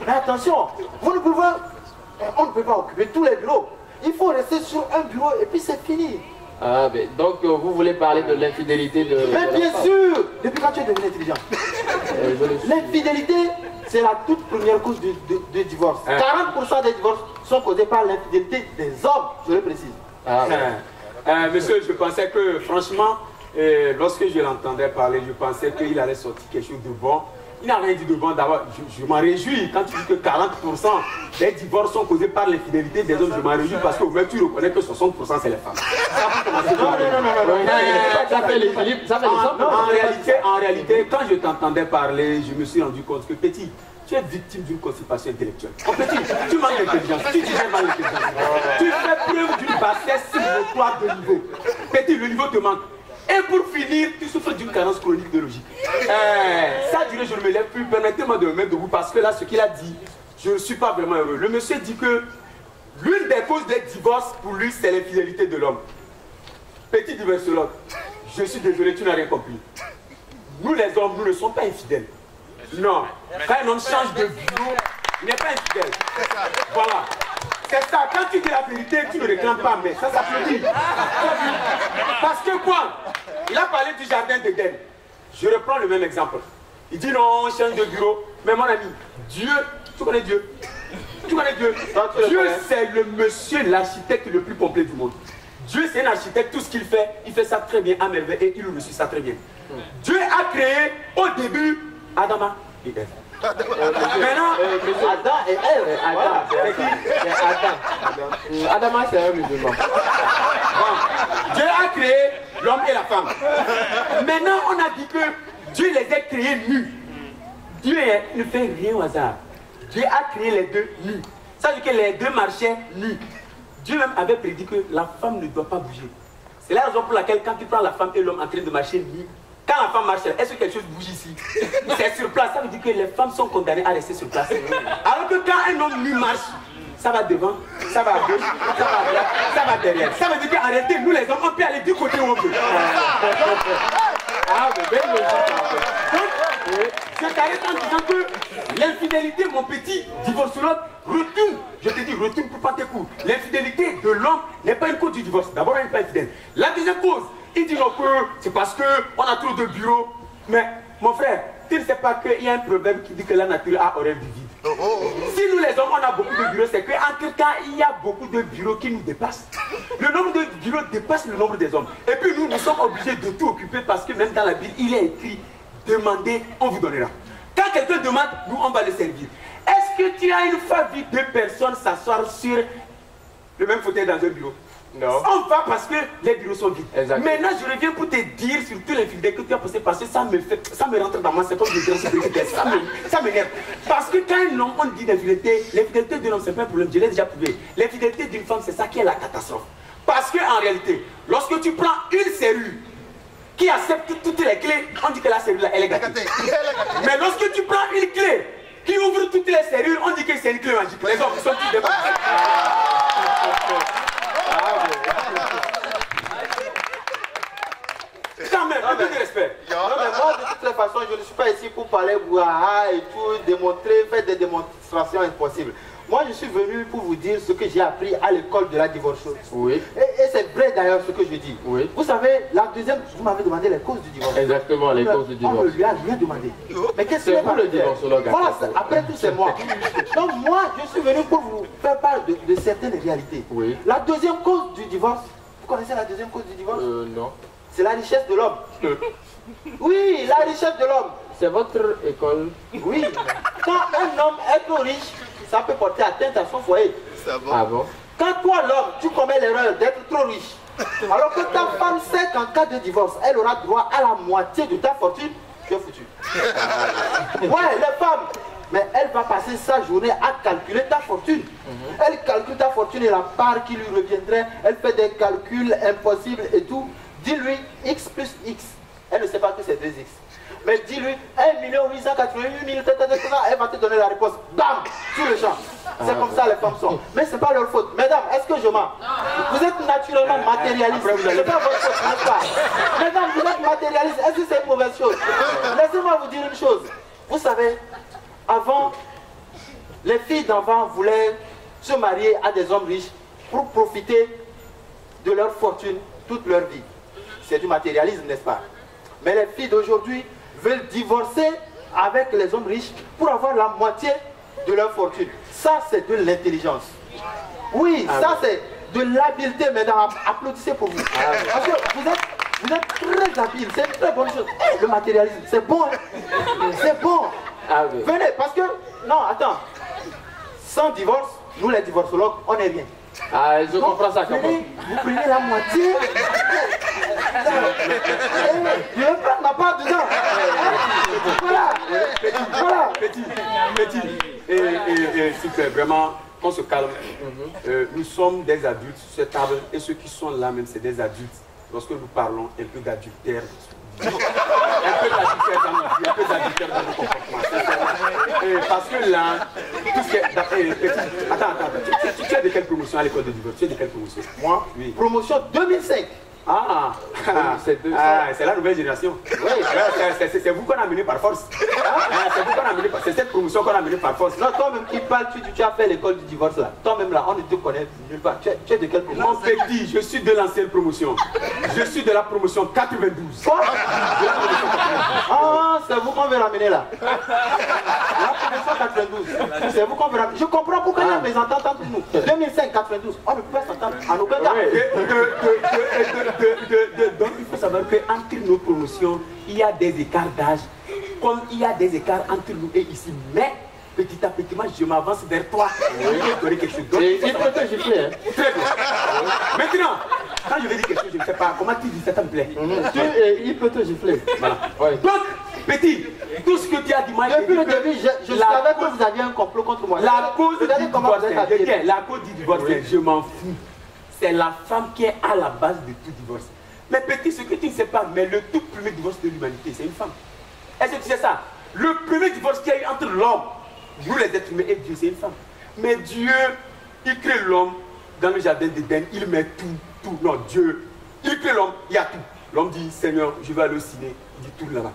Mais attention, on ne peut pas occuper tous les bureaux. Il faut rester sur un bureau et puis c'est fini. Ah, mais donc vous voulez parler de l'infidélité de... Mais bien sûr. Depuis quand tu es devenu intelligent? L'infidélité, c'est la toute première cause du divorce. 40% des divorces sont causés par l'infidélité des hommes, je le précise. Ah, ouais. Monsieur, je pensais que, franchement, lorsque je l'entendais parler, je pensais qu'il allait sortir quelque chose de bon. il n'a rien dit devant. D'abord, je m'en réjouis quand tu dis que 40% des divorces sont causés par l'infidélité des hommes. Je m'en réjouis parce que même tu reconnais que 60% c'est les femmes. Ça fait l'équilibre. En réalité, quand je t'entendais parler, je me suis rendu compte que petit, tu es victime d'une constipation intellectuelle. Oh, petit, tu manques d'intelligence, tu disais mal l'intelligence. Tu fais preuve d'une bassesse notoire de niveau. Petit, le niveau te manque. Et pour finir, tu souffres d'une carence chronique de logique. Ça a duré, je ne me lève plus. Permettez-moi de me mettre debout parce que là, ce qu'il a dit, je ne suis pas vraiment heureux. Le monsieur dit que l'une des causes des divorces pour lui, c'est l'infidélité de l'homme. Petit divorcologue, je suis désolé, tu n'as rien compris. Nous les hommes, nous ne sommes pas infidèles. Non. Quand un homme change de bureau, il n'est pas infidèle. Voilà. C'est ça. Quand tu dis la vérité, tu ne réclames pas, mais ça s'applaudit. Parce que quoi? Il a parlé du jardin d'Éden. Je reprends le même exemple. Il dit non, on change de bureau. Mais mon ami, Dieu, tu connais Dieu? Tu connais Dieu? Dieu, c'est le monsieur, l'architecte le plus complet du monde. Dieu, c'est un architecte, tout ce qu'il fait, il fait ça très bien, à merveille, et il réussit ça très bien. Dieu a créé au début Adama et Ève. Maintenant, Adam et Ève. Adama, c'est un musulman. Dieu a créé l'homme et la femme. Maintenant, on a dit que Dieu les a créés nus. Dieu ne fait rien au hasard. Dieu a créé les deux nus. Ça veut dire que les deux marchaient nus. Dieu même avait prédit que la femme ne doit pas bouger. C'est la raison pour laquelle quand tu prends la femme et l'homme en train de marcher nus, quand la femme marche, est-ce que quelque chose bouge ici? C'est sur place. Ça veut dire que les femmes sont condamnées à rester sur place. Alors que quand un homme nu marche, ça va devant, ça va à gauche, ça va à droite, ça va derrière. Ça veut dire qu'en réalité, nous les hommes, on peut aller du côté où on veut. Ah, mais belle logique. Donc, je t'arrête en disant que l'infidélité, mon petit divorcologue, retourne. Je te dis, retourne pour pas tes coups. L'infidélité de l'homme n'est pas une cause du divorce. D'abord, elle n'est pas infidèle. La deuxième cause, il dit non que c'est parce qu'on a trop de bureaux. Mais mon frère, tu ne sais pas qu'il y a un proverbe qui dit que la nature a horreur du vide. Si nous les hommes on a beaucoup de bureaux, c'est qu'en tout cas il y a beaucoup de bureaux qui nous dépassent. Le nombre de bureaux dépasse le nombre des hommes. Et puis nous sommes obligés de tout occuper parce que même dans la Bible il est écrit demandez, on vous donnera. Quand quelqu'un demande, nous on va le servir. Est-ce que tu as une fois vu deux personnes s'asseoir sur le même fauteuil dans un bureau? Non. On va parce que les bureaux sont vides. Exactement. Maintenant, je reviens pour te dire sur tous les fidèles que tu as passé parce que ça me rentre dans moi. C'est comme je dis, ça m'énerve. Parce que quand un homme, on dit l'infidélité, l'infidélité d'un homme, c'est pas un problème, je l'ai déjà prouvé. L'infidélité d'une femme, c'est ça qui est la catastrophe. Parce qu'en réalité, lorsque tu prends une serrure qui accepte toutes les clés, on dit que la serrure là, elle est gâtée. Mais lorsque tu prends une clé qui ouvre toutes les serrures, on dit que c'est une clé magique. Les hommes sont tous des quand même, un peu de respect. Non, mais moi, de toutes les façons, je ne suis pas ici pour parler bouhaha et tout, démontrer, faire des démonstrations impossibles. Moi, je suis venu pour vous dire ce que j'ai appris à l'école de la divorceuse. Oui. Et c'est vrai d'ailleurs ce que je dis. Oui. Vous savez, la deuxième, vous m'avez demandé les causes du divorce. Exactement, les causes du divorce. On ne lui a rien demandé. Mais qu'est-ce que C'est vous le divorcologue. Voilà, après tout, c'est moi. Donc moi, je suis venu pour vous faire part de certaines réalités. Oui. La deuxième cause du divorce, vous connaissez la deuxième cause du divorce? Non. C'est la richesse de l'homme. Oui, la richesse de l'homme. C'est votre école. Oui. Quand un homme est trop riche, ça peut porter atteinte à son foyer. Ah bon? Quand toi, l'homme, tu commets l'erreur d'être trop riche, alors que ta femme sait qu'en cas de divorce, elle aura droit à la moitié de ta fortune, tu es foutu. Ouais, les femmes, mais elle va passer sa journée à calculer ta fortune. Elle calcule ta fortune et la part qui lui reviendrait. Elle fait des calculs impossibles et tout. Dis-lui X plus X. Elle ne sait pas que c'est 2X. Mais dis-lui 1 888 000, elle va te donner la réponse. Bam! Sur le champ. C'est comme ça les femmes sont. Mais ce n'est pas leur faute. Mesdames, est-ce que je mens? Vous êtes naturellement matérialiste. Ce n'est pas votre faute, n'est-ce pas? Mesdames, vous êtes matérialiste. Est-ce que c'est une mauvaise chose? Laissez-moi vous dire une chose. Vous savez, avant, les filles d'avant voulaient se marier à des hommes riches pour profiter de leur fortune toute leur vie. C'est du matérialisme, n'est-ce pas? Mais les filles d'aujourd'hui veulent divorcer avec les hommes riches pour avoir la moitié de leur fortune. Ça, c'est de l'intelligence. Oui, ça, c'est de l'habileté, mesdames. Applaudissez pour vous. Parce que vous êtes très habiles. C'est une très bonne chose. Le matérialisme, c'est bon. Hein? C'est bon. Ah oui. Venez, parce que... Non, attends. Sans divorce, nous les divorcologues, on n'est rien. Ah, je comprends ça quand même. Vous prenez la moitié. Je vais prendre ma part dedans. Voilà. Petit. Et s'il te plaît, vraiment, qu'on se calme. Nous sommes des adultes sur cette table et ceux qui sont là même, c'est des adultes. Lorsque nous parlons un peu d'adultère, un peu d'adultère dans nos vies, un peu d'adultère dans nos comportements. Parce que là, tout ce qui est... Attends, tu es de quelle promotion à l'école de divorce? Tu es de quelle promotion? Moi, oui. Promotion 2005. C'est la nouvelle génération. Oui, c'est vous qu'on a amené par force. C'est vous qu'on a amené par force. C'est cette promotion qu'on a amené par force. Non, toi-même qui parles, tu as fait l'école du divorce là. Toi-même là, on ne te connaît nulle part. Tu es de quelle promotion? Mon petit, je suis de l'ancienne promotion. Je suis de la promotion 92. Quoi? Ah, c'est vous qu'on veut ramener là. La promotion 92. C'est vous qu'on veut ramener. Je comprends pourquoi il y a mes ententes entre nous. 2005, 92. On ne peut pas s'entendre en aucun cas. Donc il faut savoir qu'entre nos promotions, il y a des écarts d'âge, comme il y a des écarts entre nous et ici. Mais petit à petit, moi, je m'avance vers toi. Je vais quelque chose. Donc, il peut te gifler. Hein. Très bien. Maintenant, quand je vais dire quelque chose, je ne sais pas. Comment tu dis ça, ça me plaît. Il peut te gifler. Voilà. Ouais. Donc, petit, tout ce que tu as dit, moi, depuis le début, je savais que vous aviez un complot contre moi. La cause du divorce, je m'en fous. C'est la femme qui est à la base de tout divorce. Mais petit, ce que tu ne sais pas, mais le tout premier divorce de l'humanité, c'est une femme. Est-ce que tu sais ça? Le premier divorce qu'il y a eu entre l'homme, nous les êtres humains, et Dieu, c'est une femme. Mais Dieu, il crée l'homme dans le jardin d'Éden, il met tout. Non, Dieu, il crée l'homme, il y a tout. L'homme dit, Seigneur, je vais aller au ciné, il dit, tourne là-bas.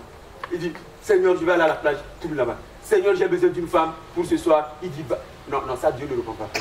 Il dit, Seigneur, je vais aller à la plage, tourne là-bas. Seigneur, j'ai besoin d'une femme pour ce soir, il dit, va. Non, ça Dieu ne le comprend pas.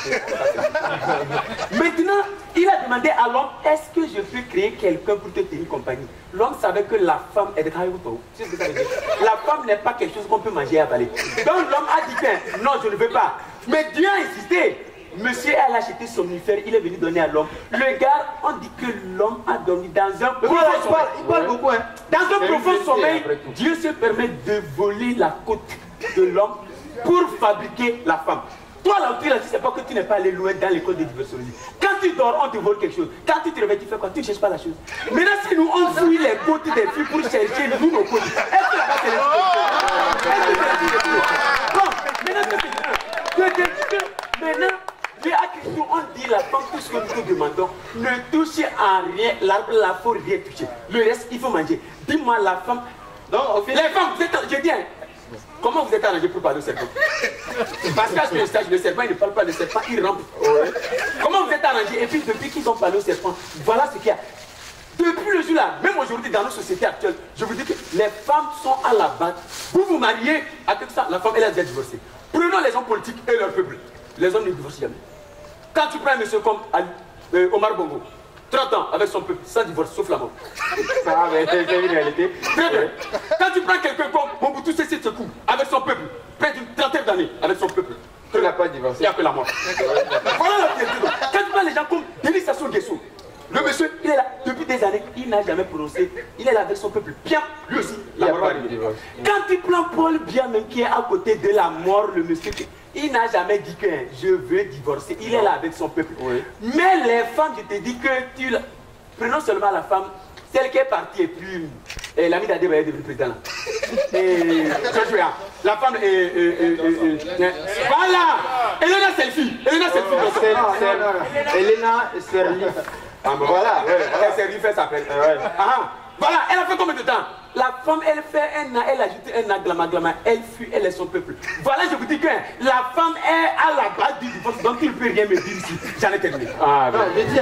Maintenant, il a demandé à l'homme, est-ce que je peux créer quelqu'un pour te tenir compagnie? L'homme savait que la femme est de Kaïouto. Tu sais ce que ça veut dire? La femme n'est pas quelque chose qu'on peut manger et avaler. Donc l'homme a dit que non, je ne veux pas. Mais Dieu a insisté. Monsieur a acheté somnifère, il est venu donner à l'homme. Le gars, on dit que l'homme a dormi dans un profond sommeil. Il parle beaucoup, hein. Dans un profond sommeil, Dieu se permet de voler la côte de l'homme pour fabriquer la femme. Toi là où tu ne sais pas que tu n'es pas allé loin dans l'école de divorcologie. Quand tu dors, on te vole quelque chose. Quand tu te réveilles, tu fais quoi? Tu ne cherches pas la chose. Maintenant, si nous on fouille les côtes des filles pour chercher nous nos côtes, est-ce que la base est là? Maintenant, Dieu a Christ, on dit la femme, tout ce que nous te demandons, ne touchez à rien, l'arbre là, il faut rien toucher. Le reste, il faut manger. Dis-moi la femme. Donc, au final, les femmes, vous êtes, je dis, comment vous êtes arrangé pour parler au serpent? Parce qu'à ce stage, le serpent, il ne parle pas, le serpent, il rampe. Ouais. Comment vous êtes arrangé? Et puis, depuis qu'ils ont parlé au serpent, voilà ce qu'il y a. Depuis le jour-là, même aujourd'hui, dans nos sociétés actuelles, je vous dis que les femmes sont à la base. Vous vous mariez, avec ça, la femme, elle a déjà divorcé. Prenons les hommes politiques et leur peuple. Les hommes ne divorcent jamais. Quand tu prends un monsieur comme Omar Bongo, 30 ans avec son peuple, sans divorce, sauf la mort. Ça, c'est une réalité. Très bien. Quand tu prends quelqu'un comme Mobutu Sese Seko, avec son peuple, près d'une trentaine d'années, avec son peuple, il n'a pas divorcé. Il n'y a que la mort. Voilà la vérité. Quand tu prends les gens comme Denis Sassou Nguesso, le monsieur, il est là depuis des années, il n'a jamais prononcé, il est là avec son peuple. Bien, lui aussi, la mort va arriver. Quand tu prends Paul Biya, même qui est à côté de la mort, le monsieur, il n'a jamais dit que je veux divorcer, il est là avec son peuple. Oui. Mais les femmes, je te dis que tu... Prenons seulement la femme, celle qui est partie et puis l'ami d'Adeba est devenu président. Et la femme voilà, Elena Selfie. Elena Serlif. Voilà, Serlif fait s'appelle. Voilà, elle a fait combien de temps? La femme, elle fait un an, elle ajoute un an, glama, elle fuit, elle est son peuple. Voilà, je vous dis que la femme est à la base du divorce, donc il ne peut rien me dire ici. J'en ai terminé. Ah, non, je dis,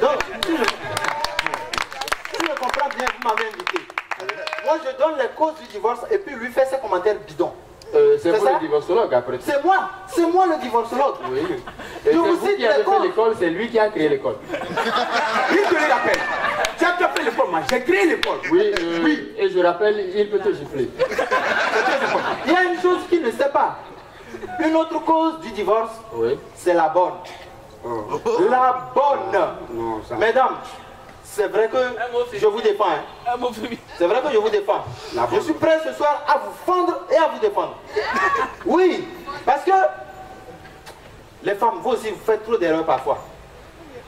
donc, si je comprends bien, vous m'avez invité. Moi, je donne les causes du divorce et puis lui fait ses commentaires bidons. C'est vous le divorcologue après. C'est moi le divorcologue. Oui. Et c'est vous qui avez fait l'école, c'est lui qui a créé l'école. Il te le rappelle. Tu as fait l'école, moi j'ai créé l'école. Oui, oui. Et je rappelle, il peut te gifler. Il y a une chose qu'il ne sait pas. Une autre cause du divorce, oui, c'est la bonne. La bonne. Non, mesdames, c'est vrai que je vous défends. Hein. C'est vrai que je vous défends. Je suis prêt ce soir à vous fendre et à vous défendre. Oui, parce que les femmes, vous aussi, vous faites trop d'erreurs parfois.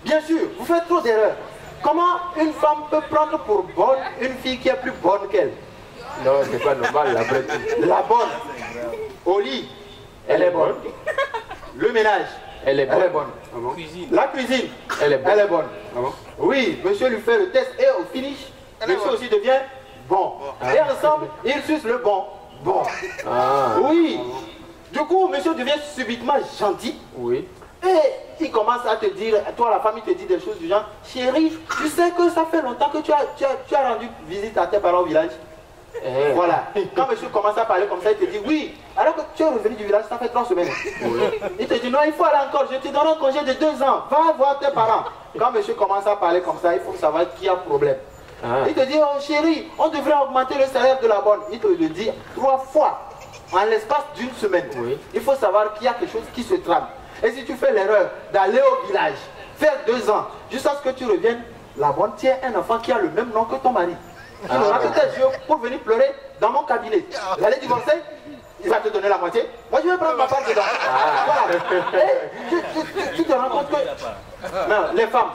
Bien sûr, vous faites trop d'erreurs. Comment une femme peut prendre pour bonne une fille qui est plus bonne qu'elle? Non, c'est pas normal, la vraie. La bonne. Au lit, elle est bonne. Le ménage, Elle est bonne. elle est bonne. Ah bon? La cuisine, Elle est bonne. elle est bonne. Ah bon? Oui, monsieur lui fait le test et au finish, monsieur aussi devient bon. Et ensemble, ils sucent le bon. Bon. Ah. Oui. Du coup, monsieur devient subitement gentil. Oui. Et il commence à te dire, toi la famille te dit des choses du genre, chérie, tu sais que ça fait longtemps que tu as rendu visite à tes parents au village. Voilà. Quand monsieur commence à parler comme ça, il te dit oui. Alors que tu es revenu du village, ça fait 3 semaines. Il te dit non, il faut aller encore. Je te donne un congé de 2 ans. Va voir tes parents. Quand monsieur commence à parler comme ça, il faut savoir qu'il y a problème. Il te dit oh chérie, on devrait augmenter le salaire de la bonne. Il te le dit 3 fois en l'espace d'une semaine. Il faut savoir qu'il y a quelque chose qui se trame. Et si tu fais l'erreur d'aller au village, faire 2 ans, jusqu'à ce que tu reviennes, la bonne tient un enfant qui a le même nom que ton mari. Tu n'auras que tes yeux pour venir pleurer dans mon cabinet. Vous allez divorcer, il va te donner la moitié. Moi, je vais prendre ma part dedans. Voilà. Et tu te rends compte que... Non, les femmes,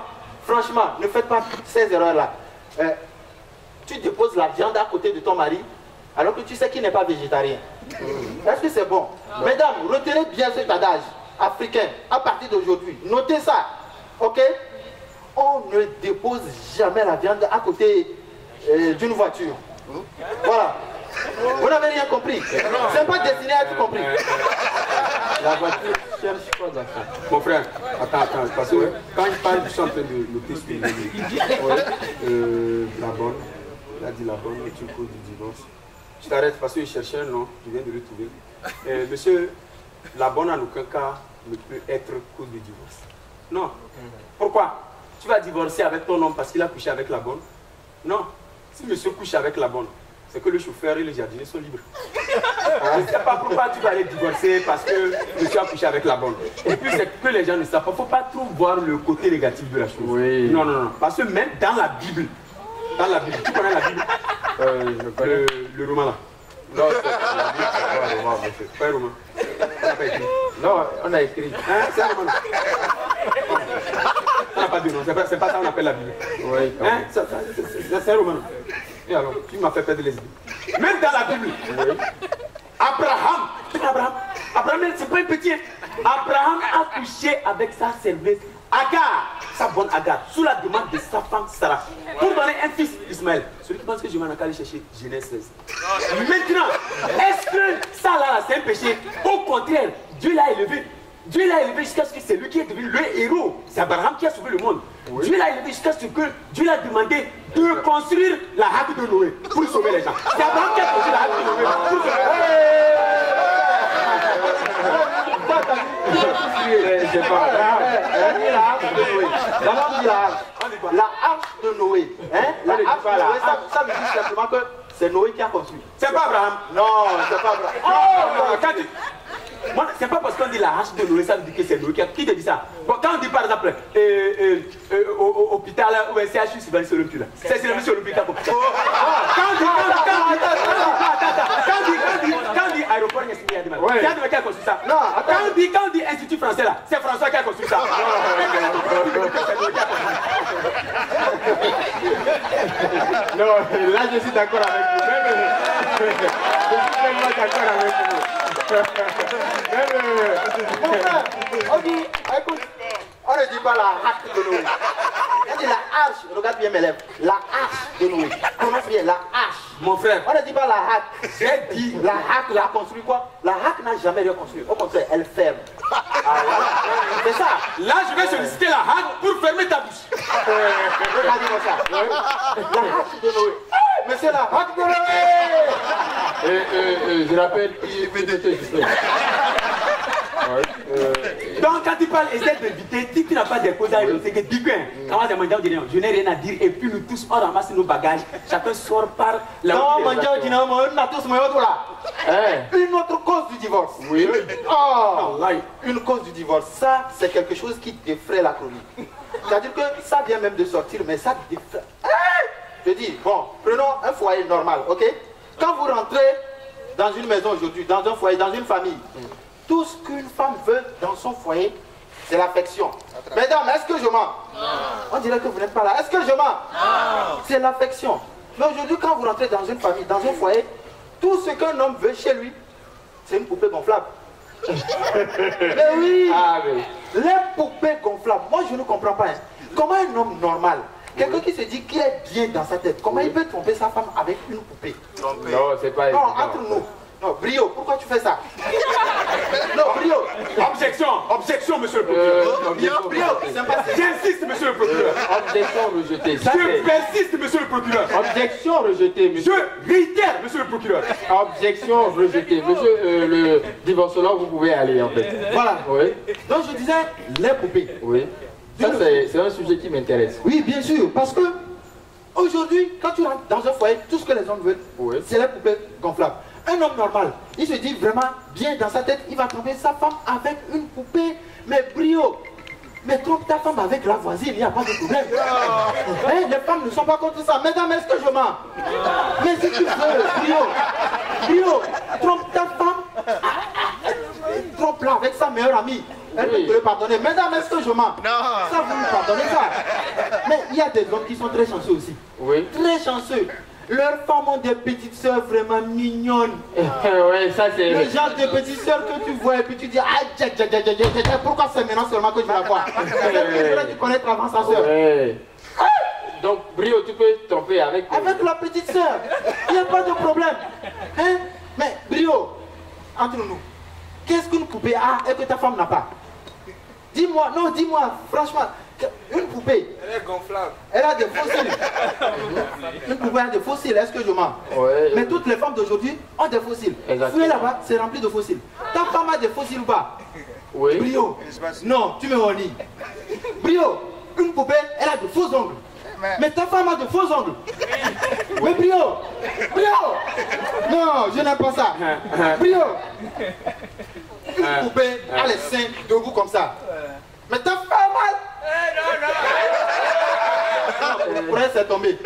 franchement, ne faites pas ces erreurs-là. Tu déposes la viande à côté de ton mari, alors que tu sais qu'il n'est pas végétarien. Est-ce que c'est bon? Mesdames, retenez bien cet adage africain à partir d'aujourd'hui. Notez ça. Ok? On ne dépose jamais la viande à côté d'une voiture. Voilà. Vous n'avez rien compris. C'est pas destiné à être compris. La voiture cherche quoi dans ça? Mon frère, attends, parce que quand il parle, je suis en train de noter ce qu'il dit. La bonne, il a dit la bonne, est une cause du divorce. Je t'arrête parce qu'il cherchait un nom, je viens de le trouver. Monsieur, la bonne en aucun cas ne peut être cause du divorce. Non. Pourquoi? Tu vas divorcer avec ton homme parce qu'il a couché avec la bonne? Non. Si monsieur couche avec la bonne, c'est que le chauffeur et le jardinier sont libres. Je ne sais pas pourquoi tu vas aller divorcer parce que monsieur a couché avec la bonne. Et puis c'est que les gens ne savent pas. Il ne faut pas trop voir le côté négatif de la chose. Oui. Non, non, non. Parce que même dans la Bible, tu connais la Bible? Je connais. Le roman là. Non, la Bible, c'est pas un roman, monsieur. Pas un roman. On n'a pas écrit. Non, on a écrit. Hein, c'est un roman. Ça n'a pas de nom, c'est pas ça qu'on appelle la Bible. Oui, hein? C'est un roman. Et alors, tu m'as fait perdre les idées. Même dans la Bible, Abraham, c'est pas un petit. Abraham a couché avec sa serveuse Agar, sa bonne Agar, sous la demande de sa femme Sarah, pour donner un fils, Ismaël. Celui qui pense que je m'en ai allé chercher Genèse 16. Maintenant, est-ce que ça là, c'est un péché? Au contraire, Dieu l'a élevé. Dieu l'a élevé jusqu'à ce que c'est lui qui est devenu le héros. C'est Abraham qui a sauvé le monde. Oui. Dieu l'a élevé jusqu'à ce que Dieu l'a demandé de construire la arche de Noé pour sauver les gens. C'est Abraham qui a construit la arche de Noé pour sauver les gens. C'est pas la arche de Noé. La arche de Noé. La arche de Noé, ça veut dire simplement que c'est Noé qui a construit. C'est pas Abraham. Non, c'est pas Abraham. Oh, moi, c'est pas parce qu'on dit la hache de Noé, ça veut dire que c'est Noé qui te dit ça. Bon, quand on dit par exemple au hôpital ou un CHU, c'est Sylvain Solompi là. C'est le monsieur Solompi qui a compris. Quand on dit aéroport, il y a des mal. C'est Adama qui a construit ça. Quand on dit Institut français là, c'est François qui a construit ça. Non, là je suis d'accord avec vous. Je suis tellement d'accord avec vous. Mon frère, on dit, écoute, on ne dit pas la hache de Noé. On dit la hache, regarde bien mes lèvres, la hache de Noé. Prononce bien, la hache. Mon frère, on ne dit pas la hache. J'ai dit, la hache a construit quoi? La hache n'a jamais rien construit. Au contraire, elle ferme. C'est ça. Là, je vais solliciter la hache pour fermer ta bouche. Regardez-moi ça. La hache de Noé. Monsieur la hache de Noé. Je rappelle, il fait des choses. Donc quand tu parles, essaie d'éviter, si tu n'as pas des causes à c'est que dis bien. Je n'ai rien à dire et puis nous tous on ramasse nos bagages, chacun sort par la Une autre cause du divorce. Oui. Oh, une cause du divorce, ça c'est quelque chose qui effraie la chronique. C'est-à-dire que ça vient même de sortir, mais ça diffère. Je dis, bon, prenons un foyer normal, ok? Quand vous rentrez dans une maison aujourd'hui, dans un foyer, dans une famille, tout ce qu'une femme veut dans son foyer, c'est l'affection. Mesdames, est-ce que je mens? On dirait que vous n'êtes pas là. Est-ce que je mens? C'est l'affection. Mais aujourd'hui, quand vous rentrez dans une famille, dans un foyer, tout ce qu'un homme veut chez lui, c'est une poupée gonflable. Mais oui, les poupées gonflables, moi je ne comprends pas. Comment un homme normal, quelqu'un qui se dit qu'il est bien dans sa tête, comment il peut tromper sa femme avec une poupée? Non, c'est pas évident. Non, entre nous. Non, Brio, pourquoi tu fais ça? Non, Brio. Objection, monsieur le procureur. Brio, c'est pas ça. J'insiste, monsieur le procureur. Objection rejetée. Je persiste, monsieur le procureur. Objection rejetée, monsieur. Je réitère, monsieur le procureur. Objection rejetée. Monsieur le divorcologue, vous pouvez aller en fait. Voilà. Oui. Donc je disais, les poupées. Oui. Ça, c'est un sujet qui m'intéresse. Oui, bien sûr, parce que aujourd'hui, quand tu rentres dans un foyer, tout ce que les hommes veulent, c'est les poupées gonflables. Un homme normal, il se dit vraiment bien dans sa tête, il va tromper sa femme avec une poupée. Mais Brio, mais trompe ta femme avec la voisine, il n'y a pas de problème. Hein, les femmes ne sont pas contre ça. Mesdames, est-ce que je mens? Mais si tu veux, Brio, trompe ta femme, trompe-la avec sa meilleure amie. Elle peut te le pardonner. Mesdames, est-ce que je mens? Ça, vous me pardonnez ça. Mais il y a des hommes qui sont très chanceux aussi. Oui. Très chanceux. Leurs femmes ont des petites soeurs vraiment mignonnes. Oui, ça c'est... Le genre de petites soeurs que tu vois et puis tu dis, ah, pourquoi c'est maintenant seulement que je la vois? Tu aurais dû connaître avant sa soeur. Donc, Brio, tu peux tromper avec... Avec la petite soeur, il n'y a pas de problème. Hein? Mais Brio, entre nous, qu'est-ce qu'une poupée a et que ta femme n'a pas? Dis-moi, non, dis-moi, franchement, une poupée. Elle est gonflable. Elle a des fossiles. Une poupée a des fossiles, est-ce que je mens? Mais toutes les femmes d'aujourd'hui ont des fossiles. Fouillez là-bas, c'est rempli de fossiles. Ta femme a des fossiles ou pas? Oui. Brio, non, tu me relis. Brio, une poupée, elle a de faux ongles. Mais ta femme a de faux ongles. Mais Brio, non, je n'aime pas ça. Brio, une poupée a les seins debout comme ça. Mais ta femme a... Non, pour elle, c'est tombé.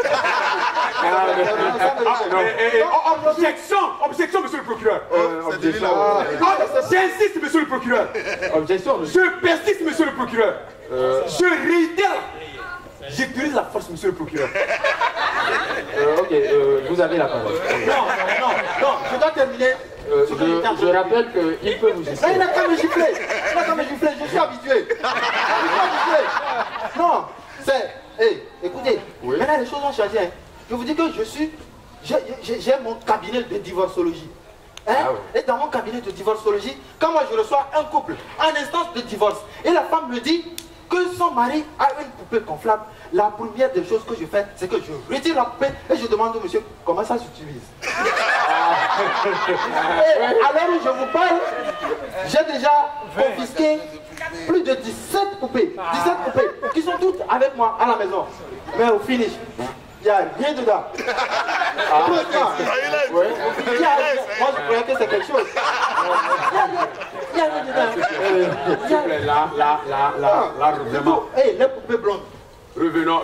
Objection, monsieur le procureur. J'insiste, monsieur le procureur. Objection. Je persiste, monsieur le procureur. Je réitère. J'utilise la force, monsieur le procureur. Ok, vous avez la parole. Non, je dois terminer. Je rappelle qu'il peut vous gifler. Non, il n'a qu'à me gifler. Je suis habitué. Non, c'est... Hey, écoutez, maintenant les choses ont changé. Hein. Je vous dis que j'ai mon cabinet de divorcologie. Hein? Et dans mon cabinet de divorcologie, quand moi je reçois un couple en instance de divorce, et la femme me dit que son mari a une poupée gonflable, la première des choses que je fais, c'est que je retire la poupée et je demande au monsieur comment ça s'utilise. Et à l'heure où je vous parle, j'ai déjà confisqué plus de 17 poupées. 17 poupées qui sont toutes avec moi à la maison. Mais au finish, il n'y a rien dedans. Moi je croyais que c'est quelque chose. Il n'y a rien dedans. Là, revenons. Les poupées blondes. Revenons.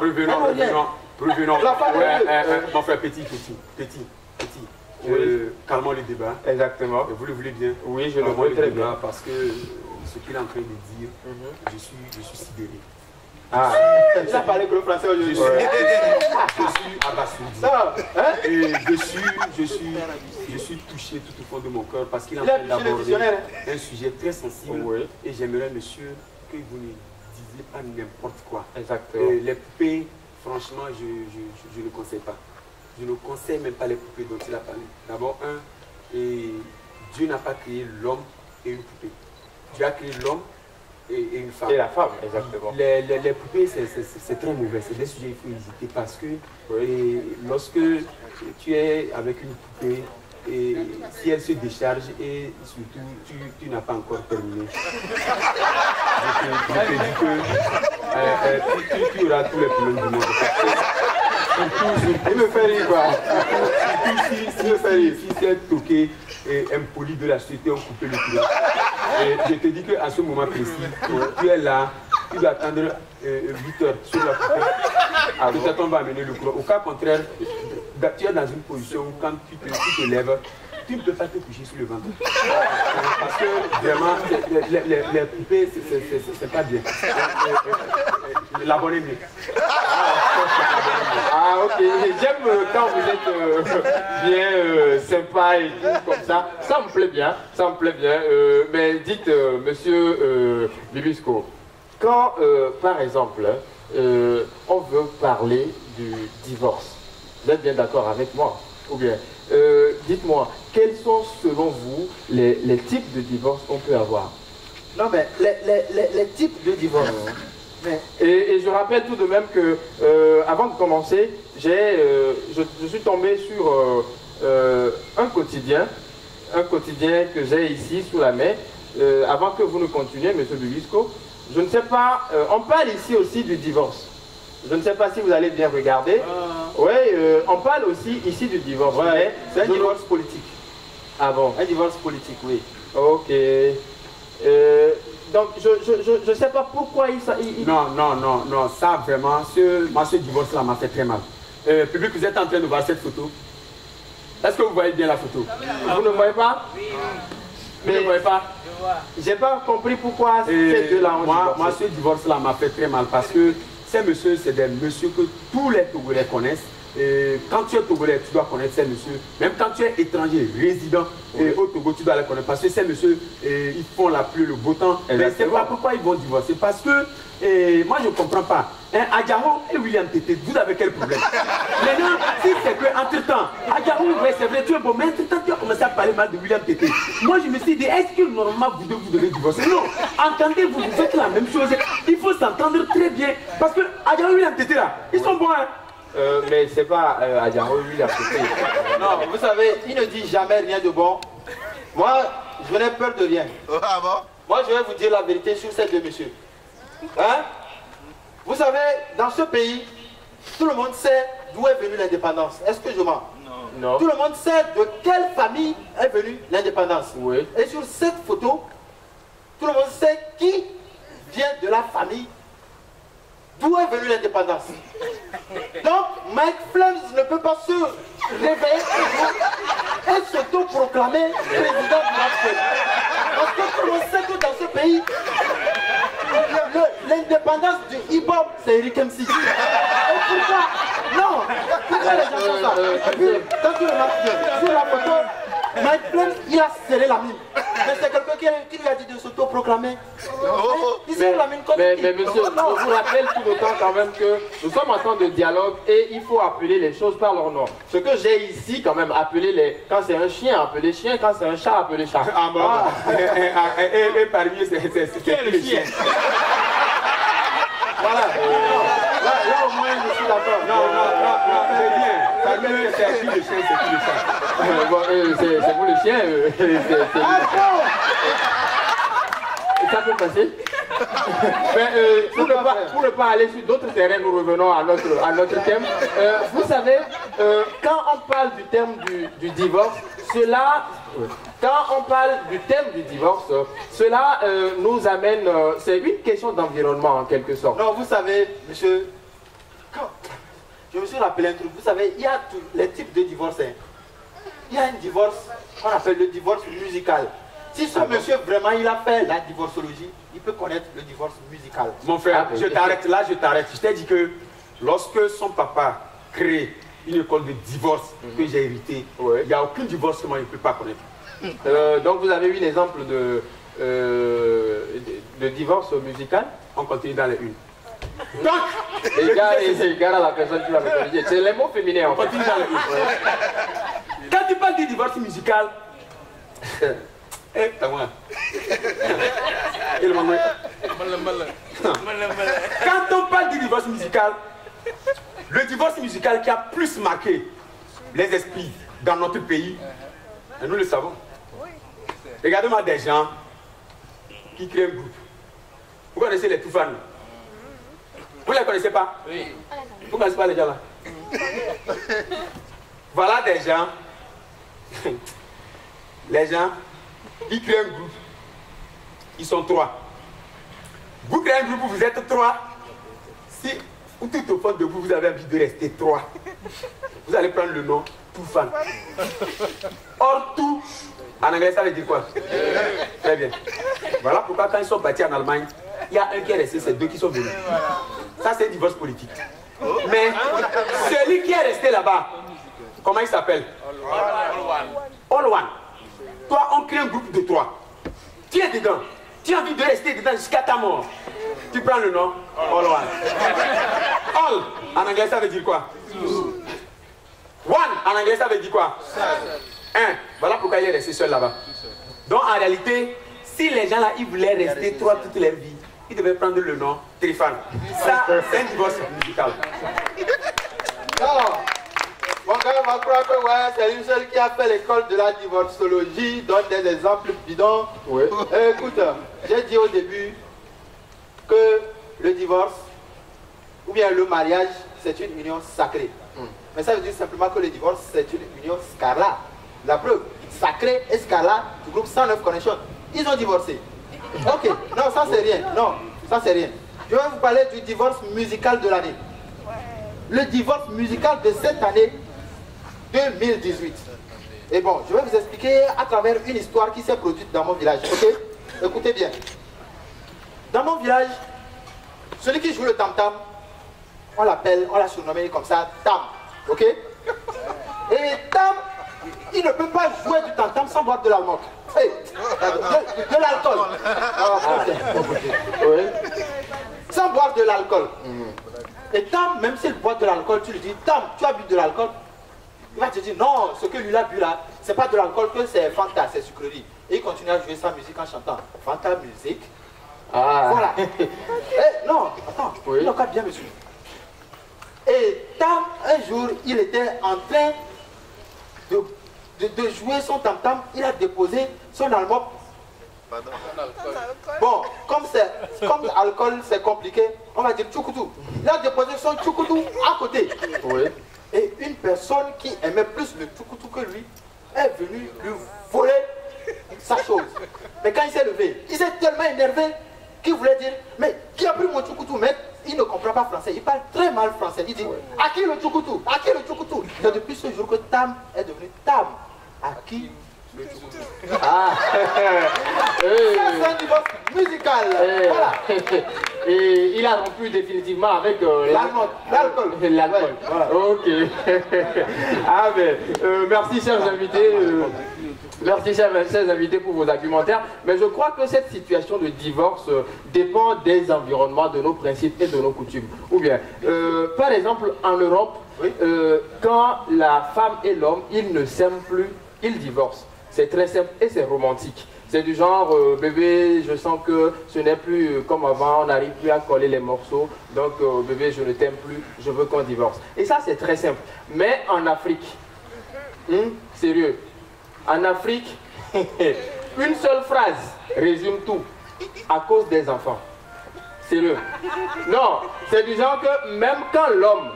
Mon frère, petit. Calmons le débat. Exactement. Vous le voulez bien? Oui, je le vois très bien. Parce que ce qu'il est en train de dire, je suis sidéré. Il a parlé gros français aujourd'hui. Je suis abasourdi. Et je suis touché tout au fond de mon cœur parce qu'il est en train d'aborder un sujet très sensible. Et j'aimerais, monsieur, que vous ne disiez pas n'importe quoi. Exactement. Les poupées, franchement, je ne conseille pas. Je ne conseille même pas les poupées dont il a parlé. D'abord, Dieu n'a pas créé l'homme et une poupée. Dieu a créé l'homme et une femme. Et la femme, exactement. Les poupées, c'est très mauvais. C'est des sujets qu'il faut hésiter parce que lorsque tu es avec une poupée, et si elle se décharge et surtout tu n'as pas encore terminé, je te dis que tu auras tous les problèmes du monde. Il me fait rire quoi. Si c'est toqué et impoli de la société ont coupé le cul. Et je te dis qu'à ce moment précis, tu es là tu dois attendre 8 heures sur la poupée. Peut-être on va amener le courant. Au cas contraire, tu es dans une position où quand tu te lèves, tu ne peux pas te coucher sur le ventre. Parce que vraiment, les poupées, c'est pas bien. L'abonné mieux. Ah ok, j'aime quand vous êtes bien sympa et tout comme ça. Ça me plaît bien, ça me plaît bien. Mais dites, monsieur Bibisco, quand par exemple, on veut parler du divorce, vous êtes bien d'accord avec moi? Ou bien, dites-moi, quels sont selon vous les types de divorce qu'on peut avoir? Non mais les types de divorce. Et je rappelle tout de même que, avant de commencer, je suis tombé sur un quotidien que j'ai ici sous la main. Avant que vous ne continuiez, monsieur Bibisco, je ne sais pas, on parle ici aussi du divorce. Je ne sais pas si vous allez bien regarder. Oui, on parle aussi ici du divorce. Ouais, c'est un divorce politique. Ah bon? Un divorce politique, oui. Ok. Donc, je ne sais pas pourquoi il... Non, ça vraiment, ce divorce-là m'a fait très mal. Public, vous êtes en train de voir cette photo. Est-ce que vous voyez bien la photo? Vous ne voyez pas? Vous ne voyez pas? J'ai pas compris pourquoi ces deux-là ont divorcé. Moi, ce divorce-là m'a fait très mal parce que ces messieurs, c'est des messieurs que tous les Togolais connaissent. Et quand tu es Togolais, tu dois connaître ces messieurs. Même quand tu es étranger, résident au Togo, tu dois les connaître. Parce que ces messieurs, ils font la pluie, le beau temps. Mais c'est pas pourquoi ils vont divorcer. Parce que, moi, je ne comprends pas. Adjaro et William Tété, vous avez quel problème? Maintenant, si c'est que, entre-temps, Adjaro, ouais, c'est vrai, tu es bon, mais entre-temps, tu as commencé à parler mal de William Tété. Moi, je me suis dit, est-ce que normalement, vous devez divorcer? Non, entendez-vous, vous faites la même chose. Il faut s'entendre très bien. Parce que Adjaro et William Tété, là, ils sont bons, hein. Mais c'est pas Adjaro, lui, la côté. Non, vous savez, il ne dit jamais rien de bon. Moi, je n'ai peur de rien. Ah bon? Moi, je vais vous dire la vérité sur ces deux messieurs. Hein? Vous savez, dans ce pays, tout le monde sait d'où est venue l'indépendance. Est-ce que je mens? Non. Tout le monde sait de quelle famille est venue l'indépendance. Oui. Et sur cette photo, tout le monde sait qui vient de la famille d'où est venue l'indépendance. Donc, Mike Flames ne peut pas se réveiller et s'auto-proclamer président du Rap. Parce que tout le monde sait que dans ce pays, l'indépendance du hip-hop, c'est Eric MC. Et pourquoi? Non! Pourquoi les gens font ça? Et puis, quand tu remarques bien, sur la photo, Mike Flames, il a serré la mine. Mais c'est quelqu'un qui lui a dit de s'auto-proclamer. Il serre la mine comme mais monsieur, je vous rappelle tout le temps quand même que nous sommes en temps de dialogue et il faut appeler les choses par leur nom. Ce que j'ai ici, quand même, appeler les... Quand c'est un chien, appeler chien. Quand c'est un chat, appeler chat. Ah bon? Et parmi eux, c'est le chien. Voilà. Là, au moins, je suis d'accord. Non, c'est bien. Parmi eux, c'est qui le chien, c'est qui le chat. C'est vous le chien. Ça peut passer. Mais pour ne pas aller sur d'autres terrains, nous revenons à notre thème. Vous savez, quand on parle du thème du divorce, quand on parle du thème du divorce, cela nous amène, c'est une question d'environnement en quelque sorte. Non, vous savez, monsieur, je me suis rappelé un truc. Vous savez, il y a tous les types de divorce. Il y a un divorce qu'on appelle le divorce musical. Si ce monsieur vraiment il a fait la divorcologie, il peut connaître le divorce musical. Mon frère, je t'arrête là, je t'arrête. Je t'ai dit que lorsque son papa crée une école de divorce que j'ai hérité, il n'y a aucun divorce que moi je ne peux pas connaître. Donc vous avez eu l'exemple de divorce musical? On continue dans les unes. Donc, égale à la personne qui va me corriger. C'est les mots féminins en fait. Continue dans les unes. Quand tu parles du divorce musical, quand on parle du divorce musical, le divorce musical qui a plus marqué les esprits dans notre pays, et nous le savons. Regardez-moi des gens qui créent un groupe. Vous connaissez les Toufans? Vous ne les connaissez pas? Oui. Vous ne connaissez pas les gens là? Voilà des gens, les gens, ils créent un groupe. Ils sont 3. Vous créez un groupe où vous êtes 3. Si tout au fond de vous, vous avez envie de rester 3, vous allez prendre le nom Toufan. Or, tout, en anglais, ça veut dire quoi? Très bien. Voilà pourquoi quand ils sont partis en Allemagne, il y a un qui est resté, c'est 2 qui sont venus. Ça, c'est un divorce politique. Mais celui qui est resté là-bas, comment il s'appelle? All One. Toi, on crée un groupe de 3. Tu es dedans. Tu as envie de rester dedans jusqu'à ta mort. Tu prends le nom All One. All, en anglais, ça veut dire quoi? One, en anglais, ça veut dire quoi? 1. Voilà pourquoi il est resté seul là-bas. Donc, en réalité, si les gens là, ils voulaient rester 3 toute leur vie, ils devaient prendre le nom Trifan. Ça, c'est un divorce musical. Non. Mon gars va croire que ouais, c'est une seule qui a fait l'école de la divorcologie, donne des exemples bidons. Oui. Écoute, j'ai dit au début que le divorce, ou bien le mariage, c'est une union sacrée. Mais ça veut dire simplement que le divorce, c'est une union scarlate. La preuve, sacré et scarlate du groupe 109 Connection, ils ont divorcé. Ok, non, ça c'est rien. Non, ça c'est rien. Je vais vous parler du divorce musical de l'année. Le divorce musical de cette année 2018. Et bon, je vais vous expliquer à travers une histoire qui s'est produite dans mon village. Ok? Écoutez bien. Dans mon village, celui qui joue le tam-tam, on l'appelle, on l'a surnommé comme ça, Tam. Ok? Et Tam, il ne peut pas jouer du tam-tam sans boire de l'alcool. Hey, de l'alcool. Oui. Sans boire de l'alcool. Et Tam, même s'il boit de l'alcool, tu lui dis, Tam, tu as bu de l'alcool? Il va te dire, non, ce que lui a bu là, c'est pas de l'alcool, que c'est Fanta, c'est sucrerie. Et il continue à jouer sa musique en chantant. Fanta musique. Ah. Voilà. Non, attends, oui. Il a bien me suivre. Et Tam, un jour, il était en train de jouer son tam-tam, il a déposé son album. Bon, comme l'alcool c'est compliqué, on va dire tchoukoutou. Il a déposé son tchoukoutou à côté. Oui. Et une personne qui aimait plus le tchoukoutou que lui est venue lui voler sa chose. Mais quand il s'est levé, il s'est tellement énervé qu'il voulait dire, mais qui a pris mon tchoukoutou? Mais il ne comprend pas français, il parle très mal français. Il dit, à qui le tchoukoutou? À qui le tchoukoutou? C'est depuis ce jour que Tam est devenu Tam. À qui le tchoukoutou? Ah. Ça c'est un divorce musical. Voilà. Et il a rompu définitivement avec l'alcool. L'alcool. Voilà. Ok. Ah mais merci chers invités. Merci chers invités pour vos argumentaires. Mais je crois que cette situation de divorce dépend des environnements, de nos principes et de nos coutumes. Ou bien, par exemple, en Europe, oui. Quand la femme et l'homme, ils ne s'aiment plus, ils divorcent. C'est très simple et c'est romantique. C'est du genre, bébé, je sens que ce n'est plus comme avant, on n'arrive plus à coller les morceaux. Donc, bébé, je ne t'aime plus, je veux qu'on divorce. Et ça, c'est très simple. Mais en Afrique, sérieux, en Afrique, une seule phrase résume tout. À cause des enfants. Sérieux. Non, c'est du genre que même quand l'homme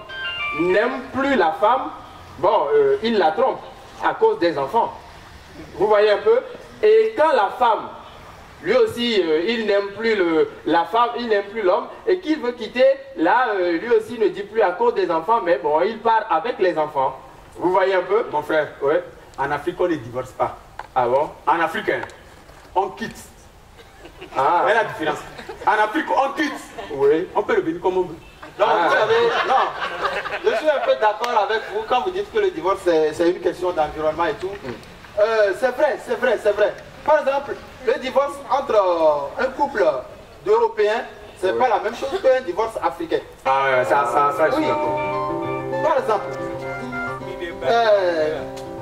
n'aime plus la femme, bon, il la trompe à cause des enfants. Vous voyez un peu? Et quand la femme, lui aussi, il n'aime plus la femme, il n'aime plus l'homme, et qu'il veut quitter, là, lui aussi ne dit plus à cause des enfants, mais bon, il part avec les enfants. Vous voyez un peu? Mon frère, ouais. En Afrique, on ne divorce pas. Ah bon? En Afrique, on quitte. Ah. Quelle est la différence? En Afrique, on quitte. Oui. On peut revenir comme on veut. Non, vous savez, non. Je suis un peu d'accord avec vous quand vous dites que le divorce, c'est une question d'environnement et tout. C'est vrai. Par exemple, le divorce entre un couple d'Européens, c'est pas la même chose qu'un divorce africain. Ah, ça, je suis d'accord. Par exemple,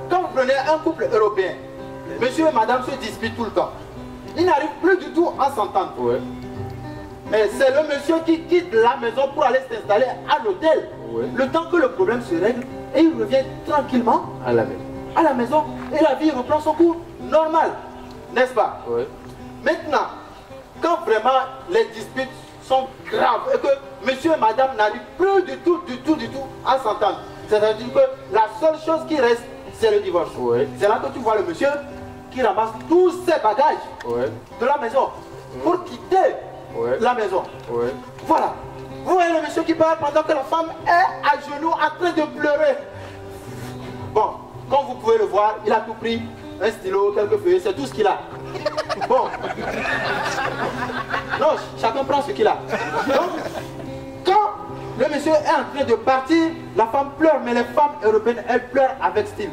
quand vous prenez un couple européen, monsieur et madame se disputent tout le temps. Ils n'arrivent plus du tout à s'entendre. Ouais. Mais c'est le monsieur qui quitte la maison pour aller s'installer à l'hôtel. Ouais. Le temps que le problème se règle, et il revient tranquillement à la maison. À la maison, et la vie reprend son cours normal, n'est-ce pas? Ouais. Maintenant, quand vraiment les disputes sont graves et que monsieur et madame n'arrivent plus du tout à s'entendre, c'est-à-dire que la seule chose qui reste, c'est le divorce. Ouais. C'est là que tu vois le monsieur qui ramasse tous ses bagages de la maison pour quitter la maison. Voilà. Vous voyez le monsieur qui parle pendant que la femme est à genoux en train de pleurer. Bon, comme vous pouvez le voir, il a tout pris. Un stylo, quelques feuilles, c'est tout ce qu'il a. Bon. Non, chacun prend ce qu'il a. Donc, quand le monsieur est en train de partir, la femme pleure, mais les femmes européennes, elles pleurent avec style.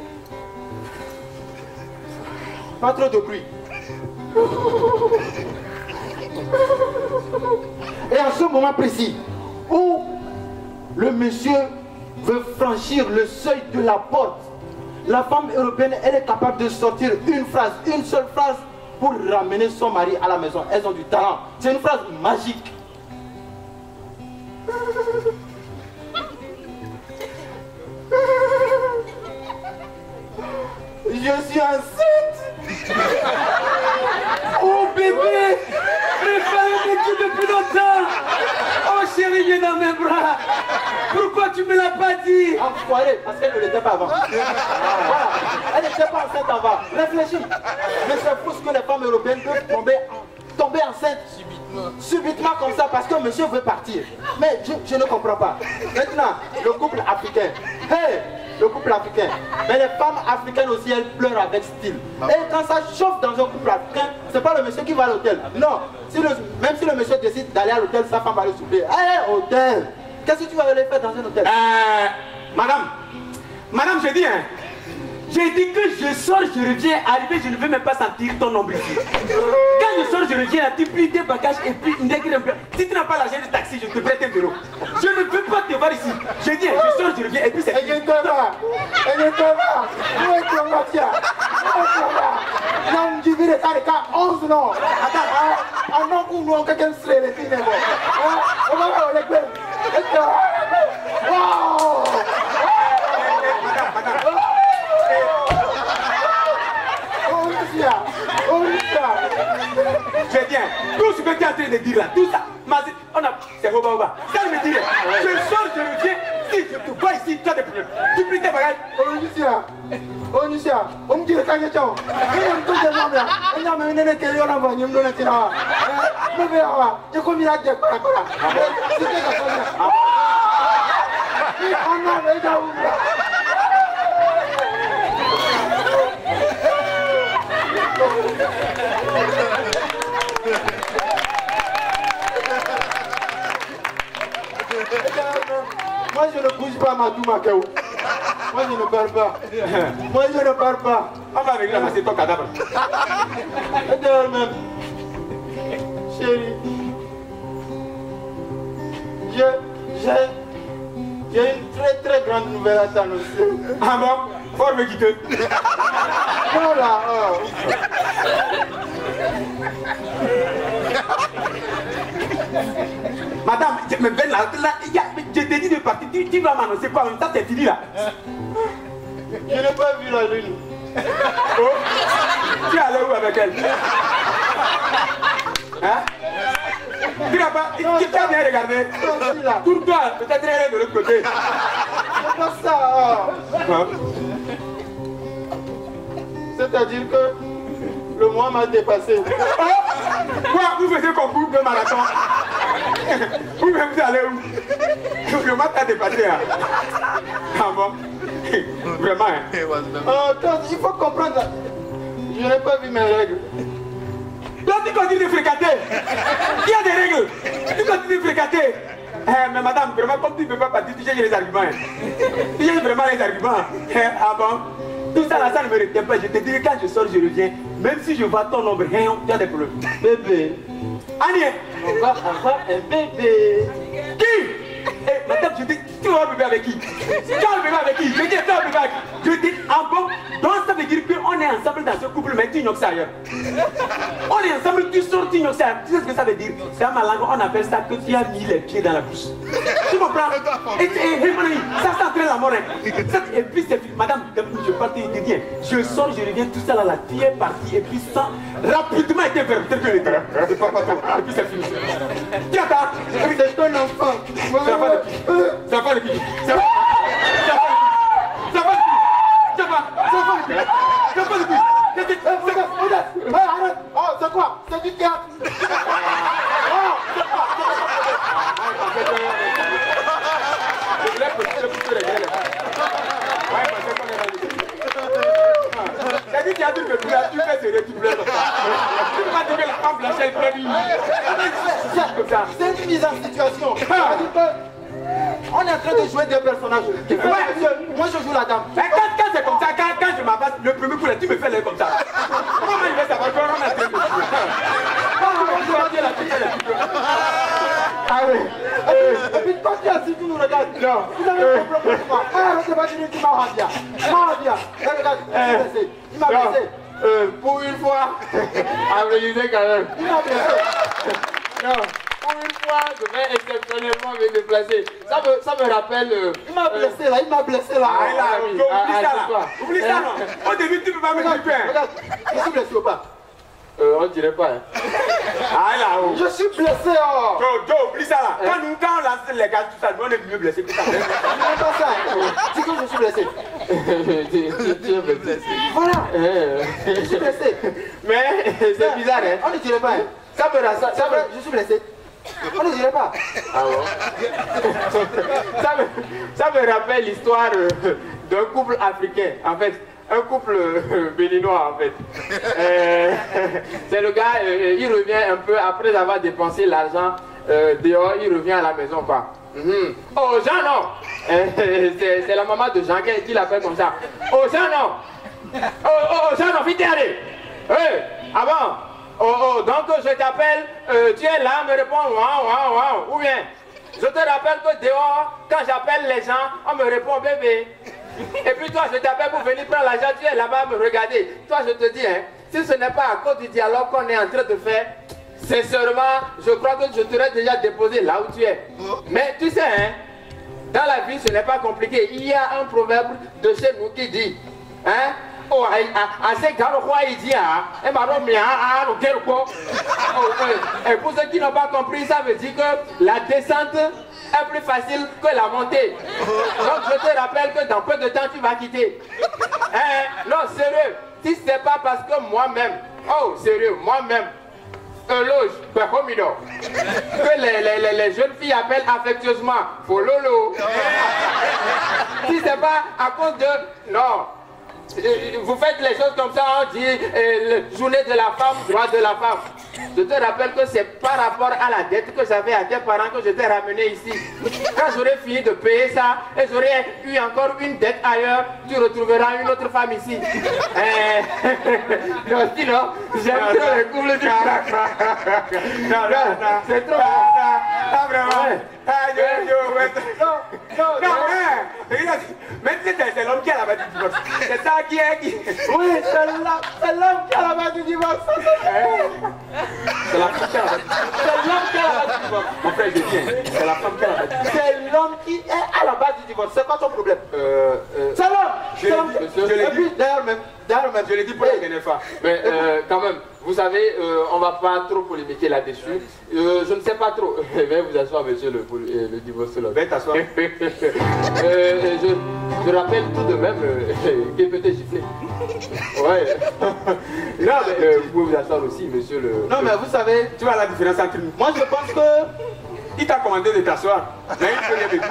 Pas trop de bruit. Et en ce moment précis, où le monsieur veut franchir le seuil de la porte, la femme européenne, elle est capable de sortir une phrase, une seule phrase pour ramener son mari à la maison. Elles ont du talent. C'est une phrase magique. Je suis enceinte. Oh bébé, préfère depuis longtemps. Oh chérie, viens dans mes bras. Pourquoi tu me l'as pas dit? Enfoiré, parce qu'elle ne l'était pas avant. Voilà. Elle n'était pas enceinte avant. Réfléchis. Mais c'est fou ce que les femmes européennes peuvent tomber enceinte subitement comme ça parce que monsieur veut partir. Mais je ne comprends pas. Maintenant, le couple africain. Hey, le couple africain. Mais les femmes africaines aussi, elles pleurent avec style. Et quand ça chauffe dans un couple africain, c'est pas le monsieur qui va à l'hôtel. Non. Même si le monsieur décide d'aller à l'hôtel, sa femme va le souper. Hey, hôtel. Qu'est-ce que tu vas aller faire dans un hôtel? Madame, je dis, hein. J'ai dit que je sors, je reviens, arrivé, je ne veux même pas sentir ton nombril. Quand je sors, je reviens, tu plies tes bagages et puis si tu n'as pas l'argent du taxi, je te prête un vélo. Je ne veux pas te voir ici. Je dis, je sors, je reviens et puis c'est... Où est ton non, tu vis les cas 11 non. Attends, non, nous quelqu'un serait les filles. On va voir les gueules. Wow! Je viens, tout ce que tu es en train de dire là, tout ça, c'est Boba. Ça me dit, je sors, je reviens, si je te vois ici, tu as des problèmes. Tu pries tes bagages. On me dit le cagneton. On a même une télé, on a envoyé une donne. Je comme il a dit, moi je ne bouge pas ma Makao. Moi je ne parle pas. Moi je ne parle pas. On va venir ramasser ton cadavre. Même. Chérie. J'ai une très grande nouvelle à t'annoncer. Ah bon? Fort me quitter. Voilà. Madame, mais ben là, je t'ai dit de partir, tu vas m'annoncer quoi? En même temps, c'est fini là. Je n'ai pas vu la lune. Oh, tu es allé où avec elle? Hein? Tu n'as pas, tu as bien regardé? Pour toi, peut-être elle est de l'autre côté. C'est pas ça. C'est-à-dire que le mois m'a dépassé. Quoi? Vous faisiez concours de marathon? Vous allez où? Le mois t'a dépassé. Hein? Ah bon? Vraiment, hein? Attends, il faut comprendre. Je n'ai pas vu mes règles. Donc tu continues de fréquenter. Il y a des règles. Tu continues de fréquenter. Mais madame, vraiment, comme tu ne peux pas partir, tu cherches les arguments. Tu cherches vraiment les arguments. Ah bon? Tout ça là, ça ne me retient pas. Je te dis que quand je sors, je reviens. Même si je vois ton ombre, tu as des problèmes. Bébé. Agnès. On va avoir un bébé. Qui? Madame, je dis, tu vas bébé avec qui? Tu vas bébé avec qui? Je dis, tu vas bébé avec qui? Je dis, ah bon? Donc ça veut dire qu'on est ensemble dans ce couple, mais tu ignores ça ailleurs. On est ensemble, tu sors, tu ignores ça. Tu sais ce que ça veut dire? Dans ma langue, on appelle ça que tu as mis les pieds dans la bouche. Tu comprends? Et ça s'entraîne la mort. Et puis c'est madame, je partais, je te dis, je sors, je reviens, tout ça là, la fille est partie, et puis ça, rapidement été vers tel que l'état. C'est pas trop. Et puis c'est fini. Tu attends? C'est ton enfant. Ça va de qui? Ça va de qui? Ça va de qui? Oh, c'est quoi? C'est du théâtre. Oh, ça. C'est une mise en situation. C'est-à-dire que on est en train de jouer des personnages. Moi je joue la dame. Quand c'est comme ça, quand je m'avance, le premier coup, là, tu me fais l'air comme ça. Comment je vais savoir qu'on est en train de jouer? Ah oui. Et puis quand tu es assis, tu nous regardes. Non. Vous avez un problème avec moi. C'est pas dire qu'il m'a rendu. Regarde, il m'a blessé. Pour une fois, Amélisée quand même. Il m'a blessé. Non, pour une fois, je vais exceptionnellement me déplacer. Ça me rappelle. Il m'a blessé là, il m'a blessé là. Ah là, oublie ça là. Oublie ça non. Au début, tu ne peux pas me dire. Regarde, je suis blessé ou pas? On dirait pas. Hein. Ah là, oh. Je suis blessé oh. Joe, oublie ça là. Quand on lance les gars, tout ça, nous on est mieux blessés que ça. Je ne pas ça. Dis que je suis blessé. Tu es blessé. Voilà. Je suis blessé. Mais c'est bizarre, hein. On ne dirait pas. Hein. Ça me rassure. Je suis blessé. On ne dirait pas. Ah bon. ça me rappelle l'histoire d'un couple africain. En fait, un couple béninois en fait. C'est le gars, il revient un peu après avoir dépensé l'argent dehors, il revient à la maison quoi. Oh Jean non. C'est la maman de Jean qui l'appelle comme ça. Oh Jean non. Oh Jean non, vite aller. Hey, avant. Oh, donc je t'appelle, tu es là, me réponds, wow, ou bien, je te rappelle que dehors, quand j'appelle les gens, on me répond bébé. Et puis toi, je t'appelle pour venir prendre l'argent, tu es là-bas me regarder. Toi, je te dis, hein, si ce n'est pas à cause du dialogue qu'on est en train de faire, sincèrement, je crois que je t'aurais déjà déposé là où tu es. Mais tu sais, hein, dans la vie, ce n'est pas compliqué. Il y a un proverbe de chez nous qui dit, hein, oh, et pour ceux qui n'ont pas compris, ça veut dire que la descente est plus facile que la montée. Donc je te rappelle que dans peu de temps tu vas quitter. Non, sérieux, si ce n'est pas parce que moi-même, oh sérieux, moi-même, loge, que les jeunes filles appellent affectueusement Fololo. Si ce n'est pas à cause de... Non. Vous faites les choses comme ça, on dit journée de la femme, droit de la femme. Je te rappelle que c'est par rapport à la dette que j'avais à tes parents que je t'ai ramené ici. Quand j'aurai fini de payer ça et j'aurai eu encore une dette ailleurs, tu retrouveras une autre femme ici. Non, sinon, j'aime trop les couples du crack. Non, c'est trop. Non, vraiment. Non, mais c'est l'homme qui a la base du divorce. C'est ça qui est. Oui, c'est l'homme qui a la base du divorce. C'est la femme qui a la base du divorce. C'est l'homme qui a la base du divorce. Mon frère, je viens. C'est la femme qui a la base du divorce. C'est l'homme qui est à la base du divorce. C'est quoi ton problème? C'est l'homme. Je l'ai dit. D'ailleurs même, je l'ai dit pour la dernière fois. Mais quand même, vous savez, on ne va pas trop polémiquer là-dessus. Je ne sais pas trop. Veuillez vous asseoir, monsieur le divorce. Veuillez t'asseoir. Je rappelle tout de même qu'il peut te gifler. Ouais. Non, mais vous pouvez vous asseoir aussi, monsieur le... Non, mais vous savez, Tu vois la différence entre nous. moi je pense que Il t'a commandé de t'asseoir. Mais il peut rien me dire.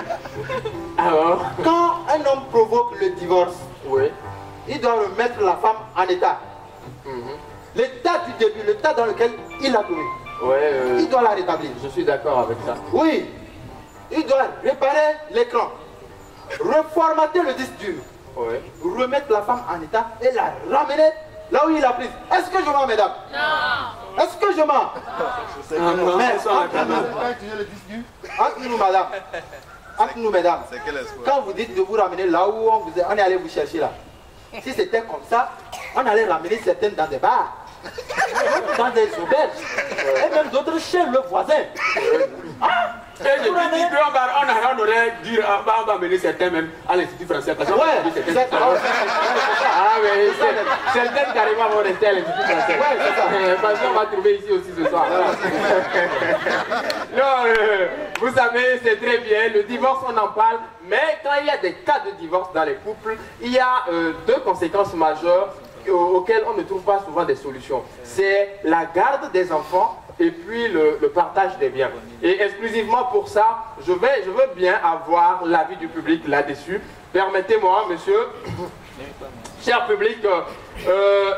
Alors, quand un homme provoque le divorce, oui. il doit remettre la femme en état. L'état du début, l'état dans lequel il a trouvé. Ouais, Il doit la rétablir. je suis d'accord avec ça. Oui, il doit réparer l'écran, reformater le disque dur, Ouais. remettre la femme en état et la ramener là où il a pris. Est-ce que je mens, mesdames? Non. Est-ce que je mens? Mais entre nous, madame, entre nous, mesdames, quand vous dites de vous ramener là où on est allé vous chercher là, si c'était comme ça, on allait ramener certaines dans des bars, dans des auberges, et même d'autres chez le voisin. Et je te dis qu'on aurait dit, on va amener certains même à l'Institut français. Parce qu'on Ouais, va amener certains. Ah, mais certaines carrément vont rester à l'Institut français. Ouais, c'est ça. Parce qu'on va trouver ici aussi ce soir. Non, vous savez, c'est très bien, le divorce, on en parle, mais quand il y a des cas de divorce dans les couples, il y a deux conséquences majeures auxquelles on ne trouve pas souvent des solutions. C'est la garde des enfants et puis le partage des biens. Et exclusivement pour ça, je veux bien avoir l'avis du public là-dessus. Permettez-moi, monsieur, cher public,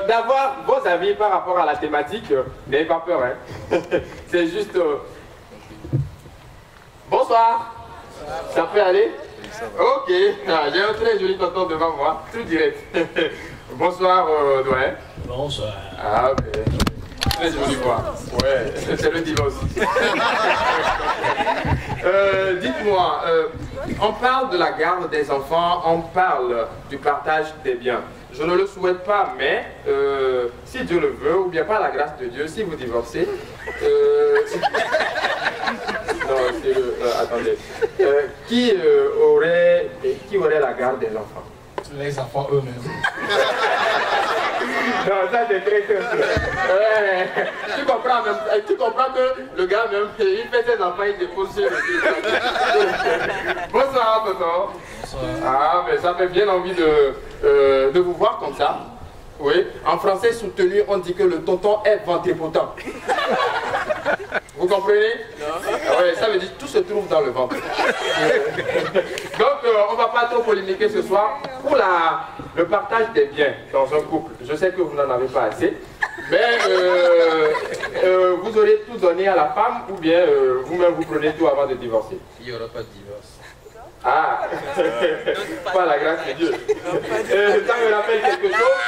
d'avoir vos avis par rapport à la thématique. N'ayez pas peur, hein. C'est juste... Bonsoir. Ça peut aller? Ok. Ah, j'ai un très joli tonton devant moi, tout direct. Bonsoir, doyen. Bonsoir. Ah, ben, très jolie voix. Ouais, c'est le divorce. Dites-moi, on parle de la garde des enfants, on parle du partage des biens. Je ne le souhaite pas, mais si Dieu le veut, ou bien par la grâce de Dieu, si vous divorcez, non, c'est le... attendez. Qui aurait la garde des enfants? Les enfants eux-mêmes. Non, ça c'est très simple. Ouais. Tu comprends que le gars même, il fait ses enfants, il dépose sur le fils. Bonsoir, tonton. Bonsoir. Ah, mais ça fait bien envie de vous voir comme ça. Oui, en français soutenu, on dit que le tonton est ventripotent. Vous comprenez? Oui, ça veut dire que tout se trouve dans le ventre. Donc, on ne va pas trop polémiquer ce soir. Pour le partage des biens dans un couple, je sais que vous n'en avez pas assez, mais vous aurez tout donné à la femme ou bien vous-même vous prenez tout avant de divorcer? Il n'y aura pas de divorce. Ah, pas la grâce de Dieu. Ça me rappelle quelque chose.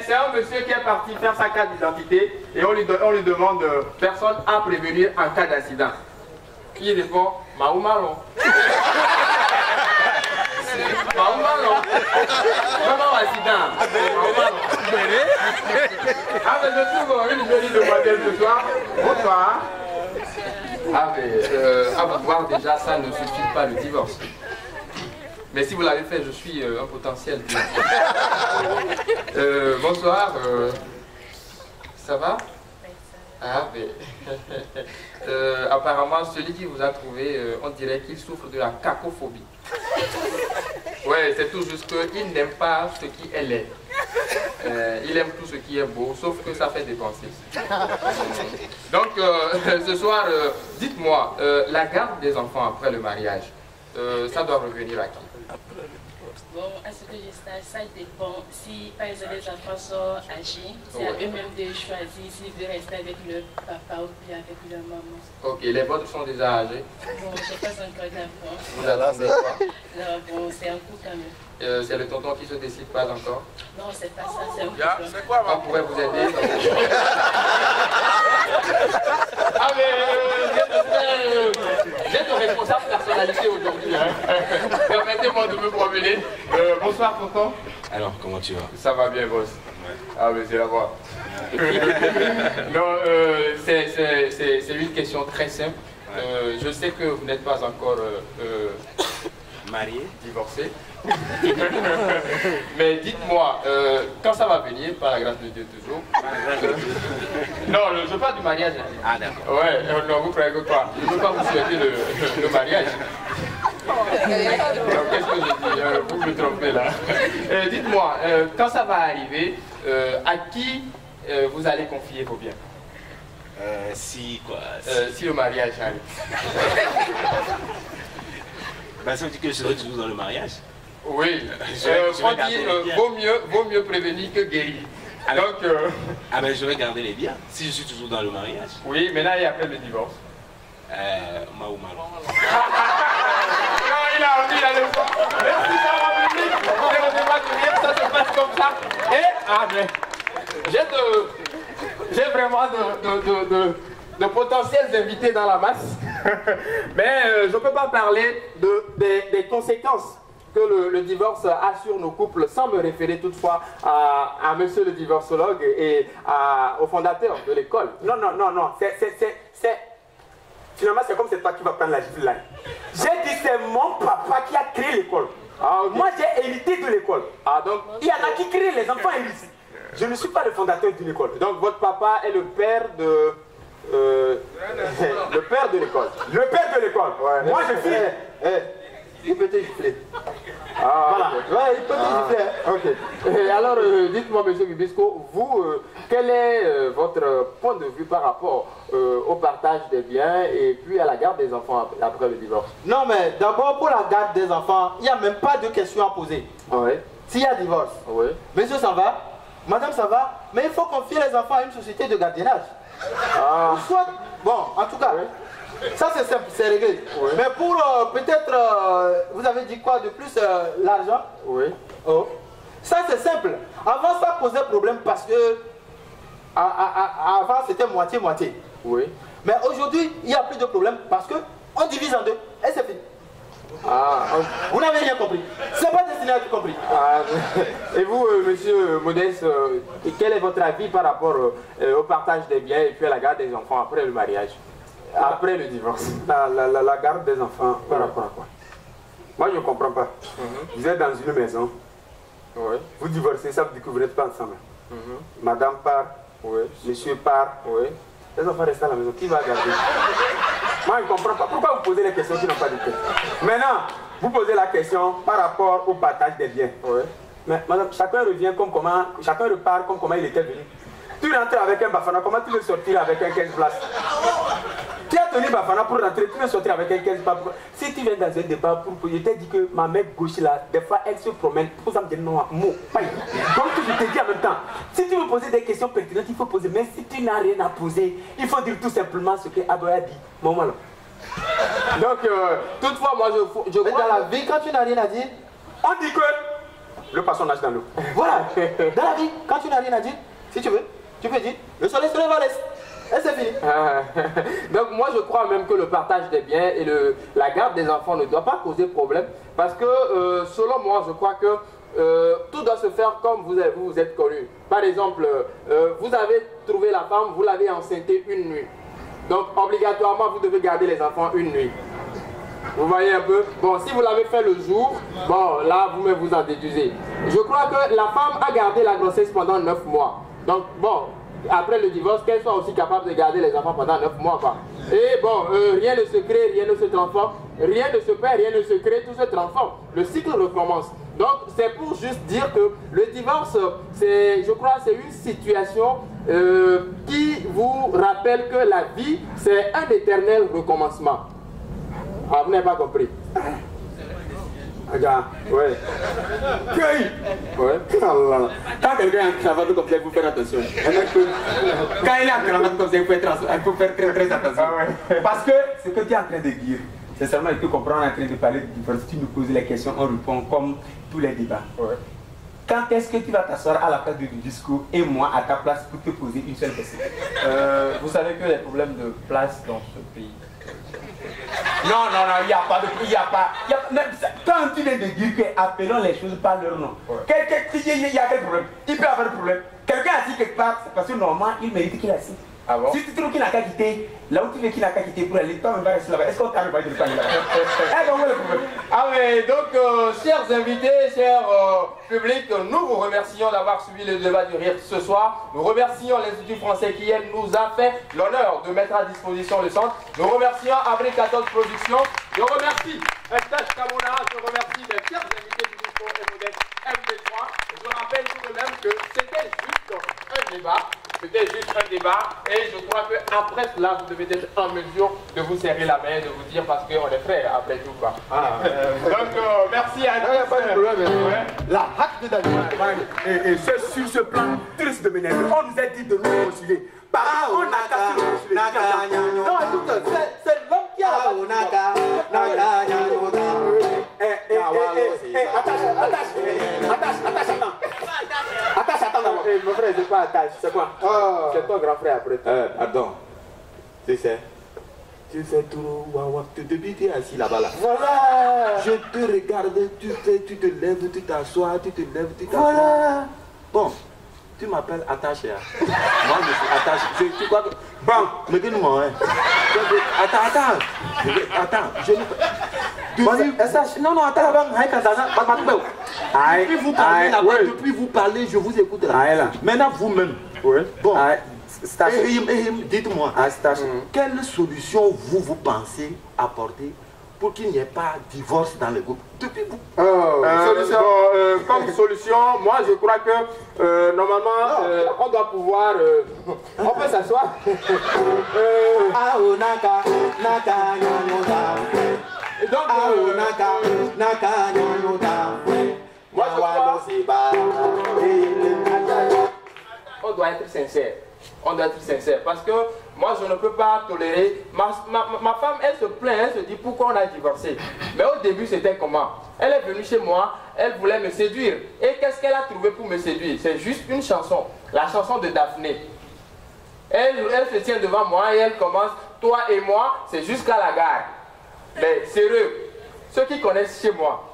C'est un monsieur qui est parti faire sa carte d'identité et on lui demande personne à prévenir en cas d'incident. Il répond Maou Malon. Maou Malon. Comment accident? Maou Malon. Ah, mais je trouve une jolie demoiselle ce soir. Bonsoir. Ah, mais à vous voir déjà, ça ne suffit pas le divorce. Mais si vous l'avez fait, je suis un potentiel. Bonsoir. Ça va? Ah, mais... apparemment, celui qui vous a trouvé, on dirait qu'il souffre de la cacophobie. Ouais, c'est tout juste qu'il n'aime pas ce qui est laid. Il aime tout ce qui est beau, sauf que ça fait dépenser. Donc, ce soir, dites-moi, la garde des enfants après le mariage, ça doit revenir à qui? Bon, à ce que je sache, ça dépend. Si, par exemple, les enfants sont âgés, c'est à eux-mêmes de choisir s'ils veulent rester avec le papa ou bien avec leur maman. Ok, les vôtres sont déjà âgés? Bon, je n'ai pas encore d'enfant. Vous attendez quoi? Non, bon, c'est un coup quand même. C'est le tonton qui ne se décide pas encore? Non, c'est pas ça, c'est un coup. C'est quoi, On pourrait vous aider? Ah, mais j'ai de responsable personnalité aujourd'hui. Hein. Permettez-moi de me promener. Bonsoir, tonton. Alors, comment tu vas? Ça va bien, boss. Ouais. Ah, mais c'est la voix. Non, c'est une question très simple. Je sais que vous n'êtes pas encore marié, divorcé. Mais dites-moi, quand ça va venir, par la grâce de Dieu toujours. Non, je parle du mariage. Ah, d'accord. Ouais, non, vous croyez que quoi? Je ne veux pas vous souhaiter le mariage. Qu'est-ce que je dis? Vous me trompez là. Dites-moi, quand ça va arriver, à qui vous allez confier vos biens? Si quoi? Si le mariage arrive. Bah, ça veut dire que je serai toujours dans le mariage. Oui, on dit vaut mieux prévenir que guérir. Donc, ah ben je vais garder les biens si je suis toujours dans le mariage. Oui, maintenant et après le divorce. Maou Malon. Non, il a envie, il a le temps. Merci, ça va public. Ça se passe comme ça. Et, ah, mais, j'ai vraiment de potentiels invités dans la masse. Mais je ne peux pas parler des conséquences que le divorce a sur nos couples sans me référer toutefois à monsieur le divorcologue et au fondateur de l'école. Non, finalement, c'est comme c'est toi qui vas prendre la gifle là. J'ai dit c'est mon papa qui a créé l'école. Ah, okay. Moi, j'ai hérité de l'école. Ah, donc, il y en a qui créent, les enfants héritent. Je ne suis pas le fondateur d'une école. Donc, votre papa est le père de... le père de l'école. Le père de l'école. Ouais. Moi, je suis... Il peut te gifler. Ah, voilà. Okay. Ouais, il peut te gifler. Ok. Et alors, dites-moi, monsieur Bibisco, vous, quel est votre point de vue par rapport au partage des biens et puis à la garde des enfants après le divorce? Non, mais d'abord, pour la garde des enfants, il n'y a même pas de questions à poser. Oui. S'il y a divorce, monsieur, ça va? Madame, ça va? Mais il faut confier les enfants à une société de gardiennage. Ah. Soit, bon, en tout cas, Ça c'est simple, c'est réglé. Oui. Mais pour peut-être, vous avez dit quoi de plus, l'argent? Oui. Oh. Ça c'est simple. Avant ça posait problème parce que avant c'était moitié-moitié. Oui. Mais aujourd'hui, il n'y a plus de problème parce que on divise en deux et c'est fini. Ah, vous n'avez rien compris. C'est pas destiné à être compris. Ah, et vous, monsieur Modeste, quel est votre avis par rapport au partage des biens et puis à la garde des enfants après le mariage, après le divorce? La garde des enfants, par rapport à quoi? Moi, je ne comprends pas. Vous êtes dans une maison, vous divorcez, ça veut dire que vous n'êtes pas ensemble. Madame part, monsieur part, les enfants restent à la maison. Qui va garder? Moi, je ne comprends pas. Pourquoi vous posez les questions qui n'ont pas de tête? Maintenant, vous posez la question par rapport au partage des biens. Mais madame, chacun revient comme comment, chacun repart comme comment il était venu. Tu rentres avec un Bafana, comment tu veux sortir avec un 15 places? Tu as tenu Bafana pour rentrer, tu veux sortir avec un 15 places. Si tu viens dans un débat, je t'ai dit que ma mère gauche là, des fois elle se promène pour ça me dire non, mot, pas. Donc je te dis en même temps, si tu veux poser des questions pertinentes, il faut poser. Mais si tu n'as rien à poser, il faut dire tout simplement ce que Adoya a dit. Maman là. Donc, toutefois, moi je crois dans la vie, quand tu n'as rien à dire, on dit que le poisson nage dans l'eau. Voilà. Dans la vie, quand tu n'as rien à dire, si tu veux, tu peux dire le soleil se lève à l'est. Et c'est fini. Donc moi je crois même que le partage des biens et la garde des enfants ne doit pas causer problème. Parce que selon moi, je crois que tout doit se faire comme vous êtes connu. Par exemple, vous avez trouvé la femme, vous l'avez enceintée une nuit. Donc obligatoirement vous devez garder les enfants une nuit. Vous voyez un peu? Bon, si vous l'avez fait le jour, bon là vous-même vous en déduisez. Je crois que la femme a gardé la grossesse pendant 9 mois. Donc bon, après le divorce, qu'elle soit aussi capable de garder les enfants pendant 9 mois. Quoi. Et bon, rien ne se crée, rien ne se transforme, rien ne se perd, rien ne se crée, tout se transforme. Le cycle recommence. Donc c'est pour juste dire que le divorce, je crois, c'est une situation qui vous rappelle que la vie, c'est un éternel recommencement. Ah, vous n'avez pas compris. Regarde, ouais. Ouais. Quand quelqu'un est en cravate comme ça, il faut faire attention. Quand il est en cravate comme ça, il faut faire très très attention. Parce que ce que tu es en train de dire, c'est seulement que comprendre en train de parler de divorce. Tu nous poses les questions, on répond comme tous les débats. Quand est-ce que tu vas t'asseoir à la place du discours et moi à ta place pour te poser une seule question? Vous savez que les problèmes de place dans ce pays. Non, il n'y a pas de... Quand tu viens de dire que appelons les choses par leur nom, il y a quel problème? Il peut y avoir un problème. Quelqu'un assis quelque part, c'est parce que normalement, il mérite qu'il est assis. Ah bon? Si tu trouves qu'il n'a qu'à quitter, là où tu veux qu'il n'a qu'à quitter pour aller, toi, on va rester là-bas. Est-ce qu'on t'arrive à dire là-bas? Ah oui, donc, chers invités, chers publics, nous vous remercions d'avoir suivi le débat du rire ce soir. Nous remercions l'Institut français qui, elle, nous a fait l'honneur de mettre à disposition le centre. Nous remercions Abril 14 Productions. Je remercie Estache Kamona. Je remercie mes chers invités du micro et modèle MP3. Je rappelle tout de même que c'était juste un débat. C'était juste un débat et je crois qu'après cela, vous devez être en mesure de vous serrer la main, de vous dire parce qu'on est frères après tout. Quoi. Donc, merci à tous. Il n'y a pas de problème. La hack de Daniel. Et c'est sur ce plan triste de m'énerver. On nous a dit de nous concilier. On a cassé le concilier. Non, écoute, c'est l'homme qui a la Attache, attends d'abord. Mon frère, c'est pas attache. C'est quoi? C'est ton grand frère après. Pardon. Tu sais trop waouh. Depuis que tu es assis là-bas là. Voilà. Je te regarde, tu te lèves, tu t'assois, tu te lèves, tu t'assois. Voilà. Bon, tu m'appelles attache. Moi je suis attache. Tu crois que... Bon, mais dis-moi, hein. Attends. Non, depuis vous parlez, je vous écoute là. Maintenant vous-même. Bon, dites-moi, quelle solution vous pensez apporter pour qu'il n'y ait pas de divorce dans le groupe depuis vous? Comme solution, moi je crois que normalement on doit pouvoir... on peut s'asseoir. Donc, moi je crois... on doit être sincère. On doit être sincère. Parce que moi, je ne peux pas tolérer. Ma femme, elle se plaint, elle se dit pourquoi on a divorcé. Mais au début, c'était comment? Elle est venue chez moi, elle voulait me séduire. Et qu'est-ce qu'elle a trouvé pour me séduire? C'est juste une chanson, la chanson de Daphné. Elle se tient devant moi et elle commence, toi et moi, c'est jusqu'à la gare. Mais sérieux, ceux qui connaissent chez moi,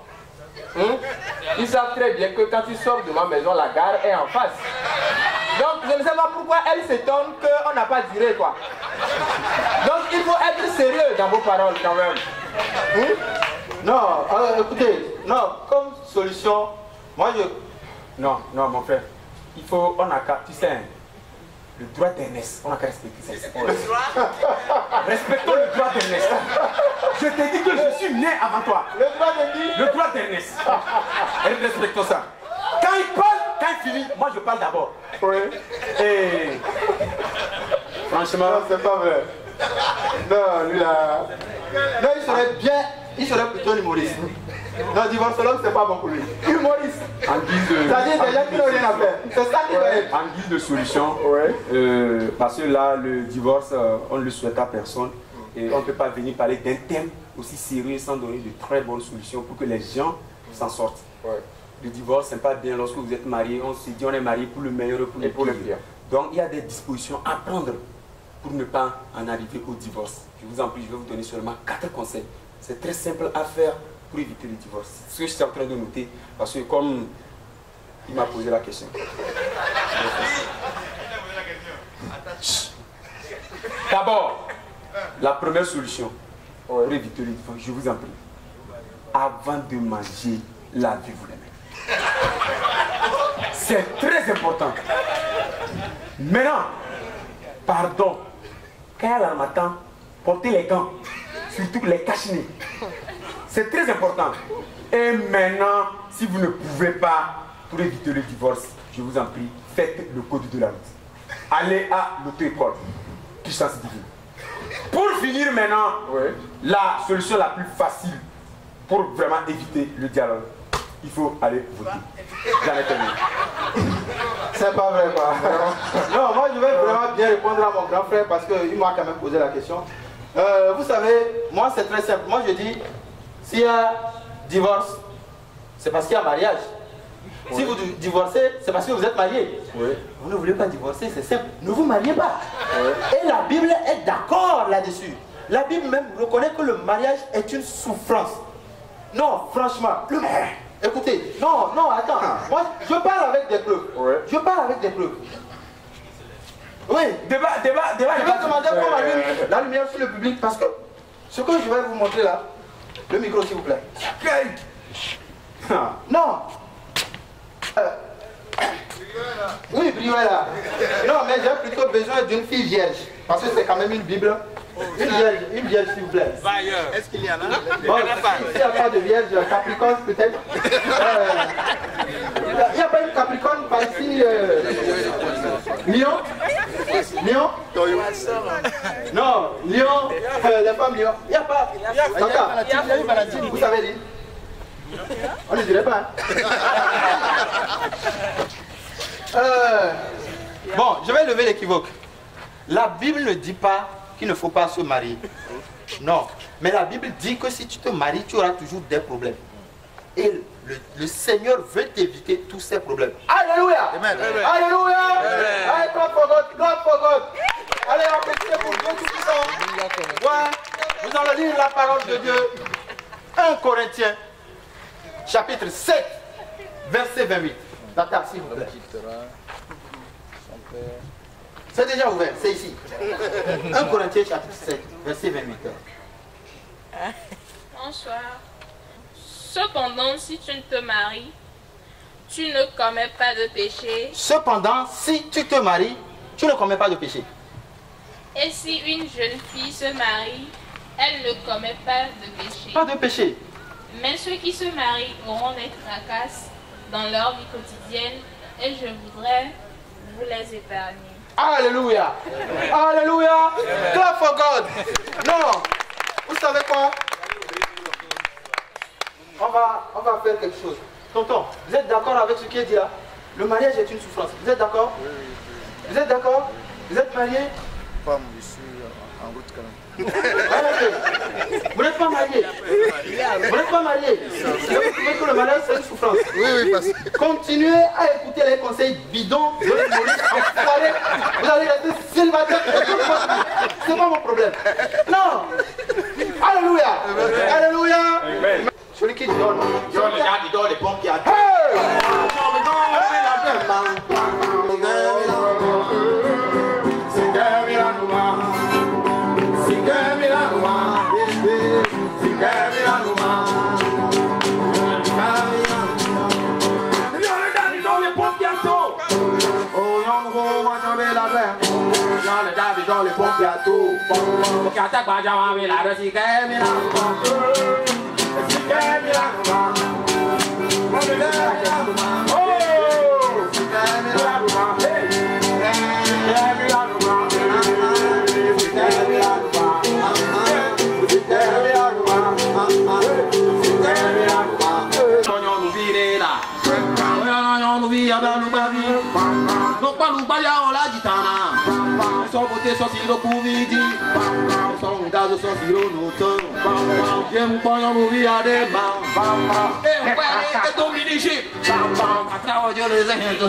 ils savent très bien que quand tu sors de ma maison, la gare est en face. Donc je ne sais pas pourquoi elle s'étonne qu'on n'a pas duré quoi. Donc il faut être sérieux dans vos paroles quand même. Non, écoutez, non, comme solution, moi je... Non, mon frère, il faut, on a qu'à, tu sais, le droit d'Ernest, on a qu'à respecter ça. Respectons le droit d'Ernest. Je t'ai dit que je suis né avant toi. Le droit de qui? Le droit d'Ernest. Respectons ça. Quand il parle, quand il finit, moi je parle d'abord. Oui. Et franchement, non, c'est pas vrai. Non, lui là. Non, il serait plutôt un humoriste. Non, divorcologue, c'est pas bon pour lui. Humoriste. En guise de. C'est-à-dire des gens qui n'ont rien à faire. C'est ça qui doit être. En guise de solution, parce que là, le divorce, on ne le souhaite à personne. Et on ne peut pas venir parler d'un thème aussi sérieux sans donner de très bonnes solutions pour que les gens s'en sortent. Ouais. Le divorce, c'est pas bien lorsque vous êtes marié. On se dit on est marié pour le meilleur et pour le pire. Donc il y a des dispositions à prendre pour ne pas en arriver au divorce. Je vous en prie, je vais vous donner seulement 4 conseils. C'est très simple à faire pour éviter le divorce. C'est ce que je suis en train de noter parce que comme il m'a posé la question. D'abord, la première solution pour éviter le divorce, je vous en prie, avant de manger, lavez-vous les mains. C'est très important. Maintenant, pardon, quand il y a l'harmattan, portez les gants, surtout les cache-nez. C'est très important. Et maintenant, si vous ne pouvez pas, pour éviter le divorce, je vous en prie, faites le code de la route. Allez à l'auto-école. Puissance divine. Pour finir maintenant, la solution la plus facile pour vraiment éviter le dialogue, il faut aller voter. J'en ai terminé. C'est pas vrai quoi. Non, moi je vais vraiment bien répondre à mon grand frère parce qu'il m'a quand même posé la question. Vous savez, moi c'est très simple. Moi je dis, s'il y a divorce, c'est parce qu'il y a mariage. Si vous divorcez, c'est parce que vous êtes marié. Vous ne voulez pas divorcer, c'est simple. Ne vous mariez pas. Et la Bible est d'accord là-dessus. La Bible même reconnaît que le mariage est une souffrance. Non, franchement. Écoutez, non, attends. Moi, je parle avec des preuves. Je parle avec des preuves. Oui. Débat. Je vais demander qu'on allume la lumière sur le public parce que ce que je vais vous montrer là, le micro s'il vous plaît. Non. Oui, Briouella. Non, mais j'ai plutôt besoin d'une fille vierge. Parce que c'est quand même une Bible. Une vierge, s'il vous plaît. Est-ce qu'il y en a? Bon, s'il n'y a pas de vierge, Capricorne peut-être. Il n'y a pas une Capricorne par ici. Lion? Lion? Non, Lion, les femmes Lion. Il n'y a pas. Vous savez dire? On ne dirait pas. Bon, je vais lever l'équivoque. La Bible ne dit pas qu'il ne faut pas se marier. Non. Mais la Bible dit que si tu te maries, tu auras toujours des problèmes. Et le Seigneur veut t'éviter tous ces problèmes. Alléluia! Amen. Alléluia! Allez, clap for God, clap for God. Allez, applaudissez pour Dieu tout puissant. Ouais. Nous allons lire la parole de Dieu. 1 Corinthiens, chapitre 7, verset 28. D'accord, s'il vous plaît. C'est déjà ouvert, c'est ici. 1 Corinthiens, chapitre 7, verset 28. Bonsoir. Cependant, si tu ne te maries, tu ne commets pas de péché. Cependant, si tu te maries, tu ne commets pas de péché. Et si une jeune fille se marie, elle ne commet pas de péché. Pas de péché. Mais ceux qui se marient auront des tracasses dans leur vie quotidienne et je voudrais vous les épargner. Alléluia. Alléluia. Clap for God. Non. Vous savez quoi? On va faire quelque chose. Tonton, vous êtes d'accord avec ce qui est dit là? Le mariage est une souffrance. Vous êtes d'accord? Vous êtes d'accord? Vous êtes marié? Pas, je suis en route quand même. Vous n'êtes pas marié? Vous n'êtes pas marié? Vous trouvez que le mariage c'est une souffrance? Oui, parce que... Continuez à écouter les conseils bidons de Maurice enfoiré. Vous allez rester célibataire. C'est pas mon problème. Non. Alléluia. Alléluia. Celui qui donne. Donne les gars qui donnent les pompes qui attendent. Dans les pompiers à tout. Só tirou por vídeo, só dado, só tirou no tono. Eu ponho no via de mão. Eu parei que tô me dirigindo. Atrás de olhos é rento.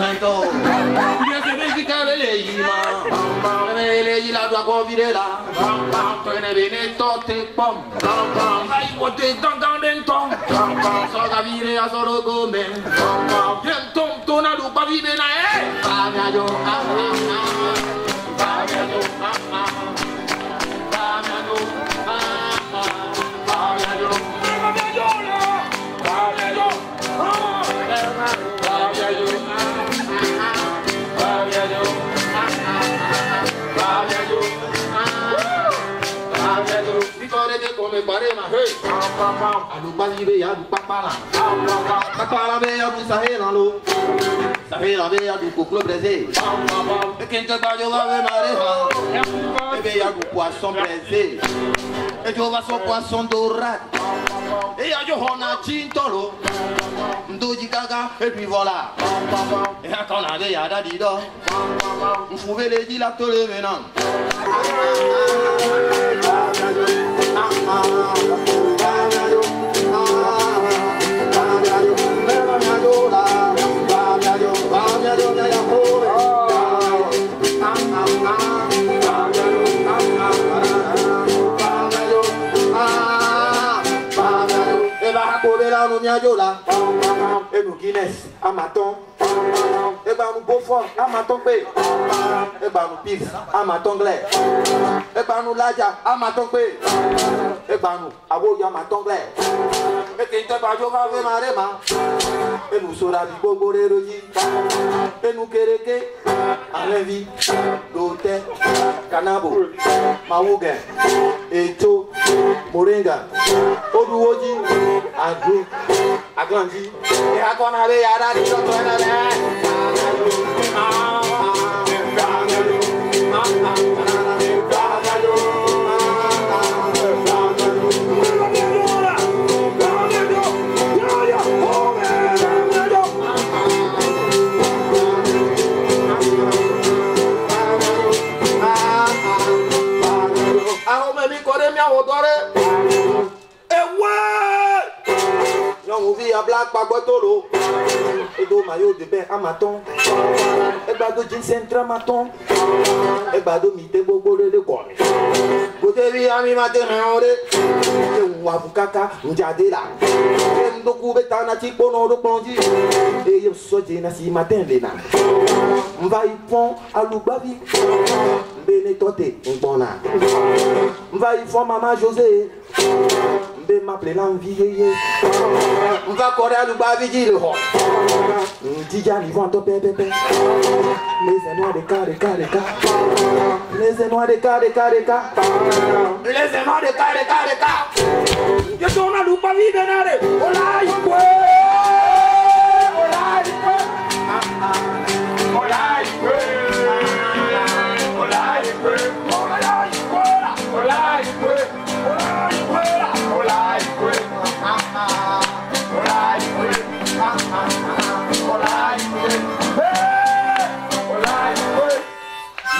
E esse vem que quer ele, mano. Ele lá do agovirela. Tô indo bem, tô te pom. Aí vou te dar dentro. Só da vira, só do come. Então, tô na lupa, vive na é. Quem te dá eu vai marejar, veio do poisson braisé, e eu vou só poisson dourado, e a Johanna Tintolo, do de gaga, et puis voilà, et à quand on a des yada dido, vous pouvez les dire là tout le venant. Et nous Guinness, à Maton, et ben nous Beaufort, à Maton P, et ben nous Pif, à Maton Glais, et ben nous Ladja, à Maton P, et ben nous Aboya, à Maton Glais, et qui te va jouer avec Marema, et nous Sorabi Bobo de Rogi, et nous Kereke, Alenvi, Dote, Kanabo, Maougen, Eto, Moringa, Oduoji, Agro, Agrandi, et à qu'on avait yada dit l'autre on vit à Black Pagotolo, et do maillot de bain à maton, et bado jean centre à maton, et bado mité bobo de quoi. Côté vi ami matin, on va vous caca, on jade là. Et nous couvre tant à tipo non de plongi, et yo soje na si matin lena. On va y pont à l'oubavi, Benetote, on bona. On va y fond maman José. De m'appeler l'envie, on va courir à l'oubavi le roi. Dija ni vont top pépé. Les noirs de cas. Les noirs de cas. Les noirs de cas. Je suis à l'oubavi de nare. Ola yikwe.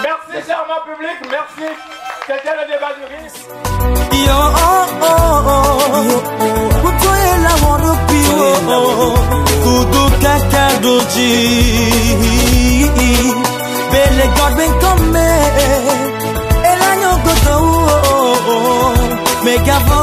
Merci, cher public, merci. C'était le débat du rire. Yo, oh, oh, oh, kutoye la wando pio, kudu kaka doji, bele God ben come, elanyo goto, megavo.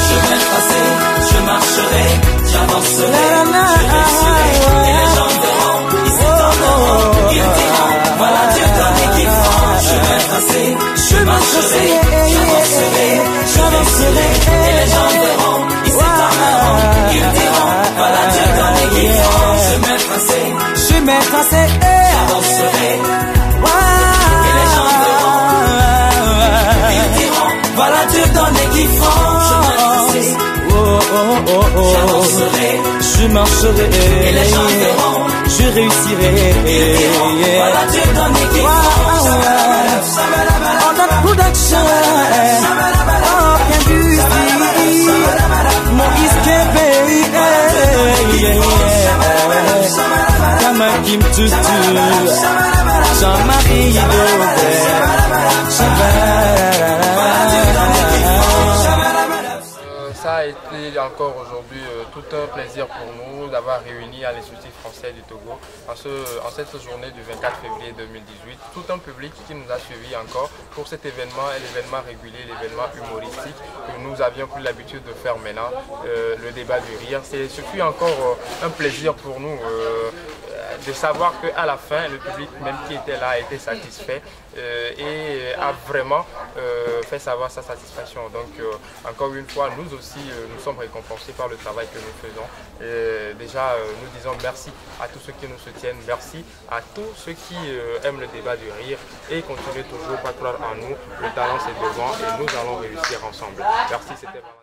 Je vais passer, je marcherai, j'avancerai, je réussirai, et les gens verront, ils s'étonneront, ils diront, voilà Dieu donné qui font. Je vais passer, je marcherai, j'avancerai, je réussirai, et les gens verront, ils s'étonneront, ils diront, voilà Dieu donné qui font. Je vais passer, j'avancerai, et les gens verront, ils diront, voilà Dieu donné qui font. J'avancerai, je marcherai, et les gens verront, je réussirai, ils diront, voilà Dieu donné qui font. On a production, oh, can you see, Moïse Kébé, Kama Kim Tutu, Jean-Marie Ça a été encore aujourd'hui tout un plaisir pour nous d'avoir réuni à l'Institut français du Togo en cette journée du 24 février 2018. Tout un public qui nous a suivis encore pour cet événement, l'événement régulier, l'événement humoristique que nous avions plus l'habitude de faire maintenant, le débat du rire. Ce fut encore un plaisir pour nous de savoir qu'à la fin, le public même qui était là a été satisfait et a vraiment fait savoir sa satisfaction. Donc encore une fois, nous aussi, nous sommes récompensés par le travail que nous faisons. Déjà, nous disons merci à tous ceux qui nous soutiennent, merci à tous ceux qui aiment le débat du rire et continuez toujours à croire en nous. Le talent c'est devant et nous allons réussir ensemble. Merci, c'était vraiment...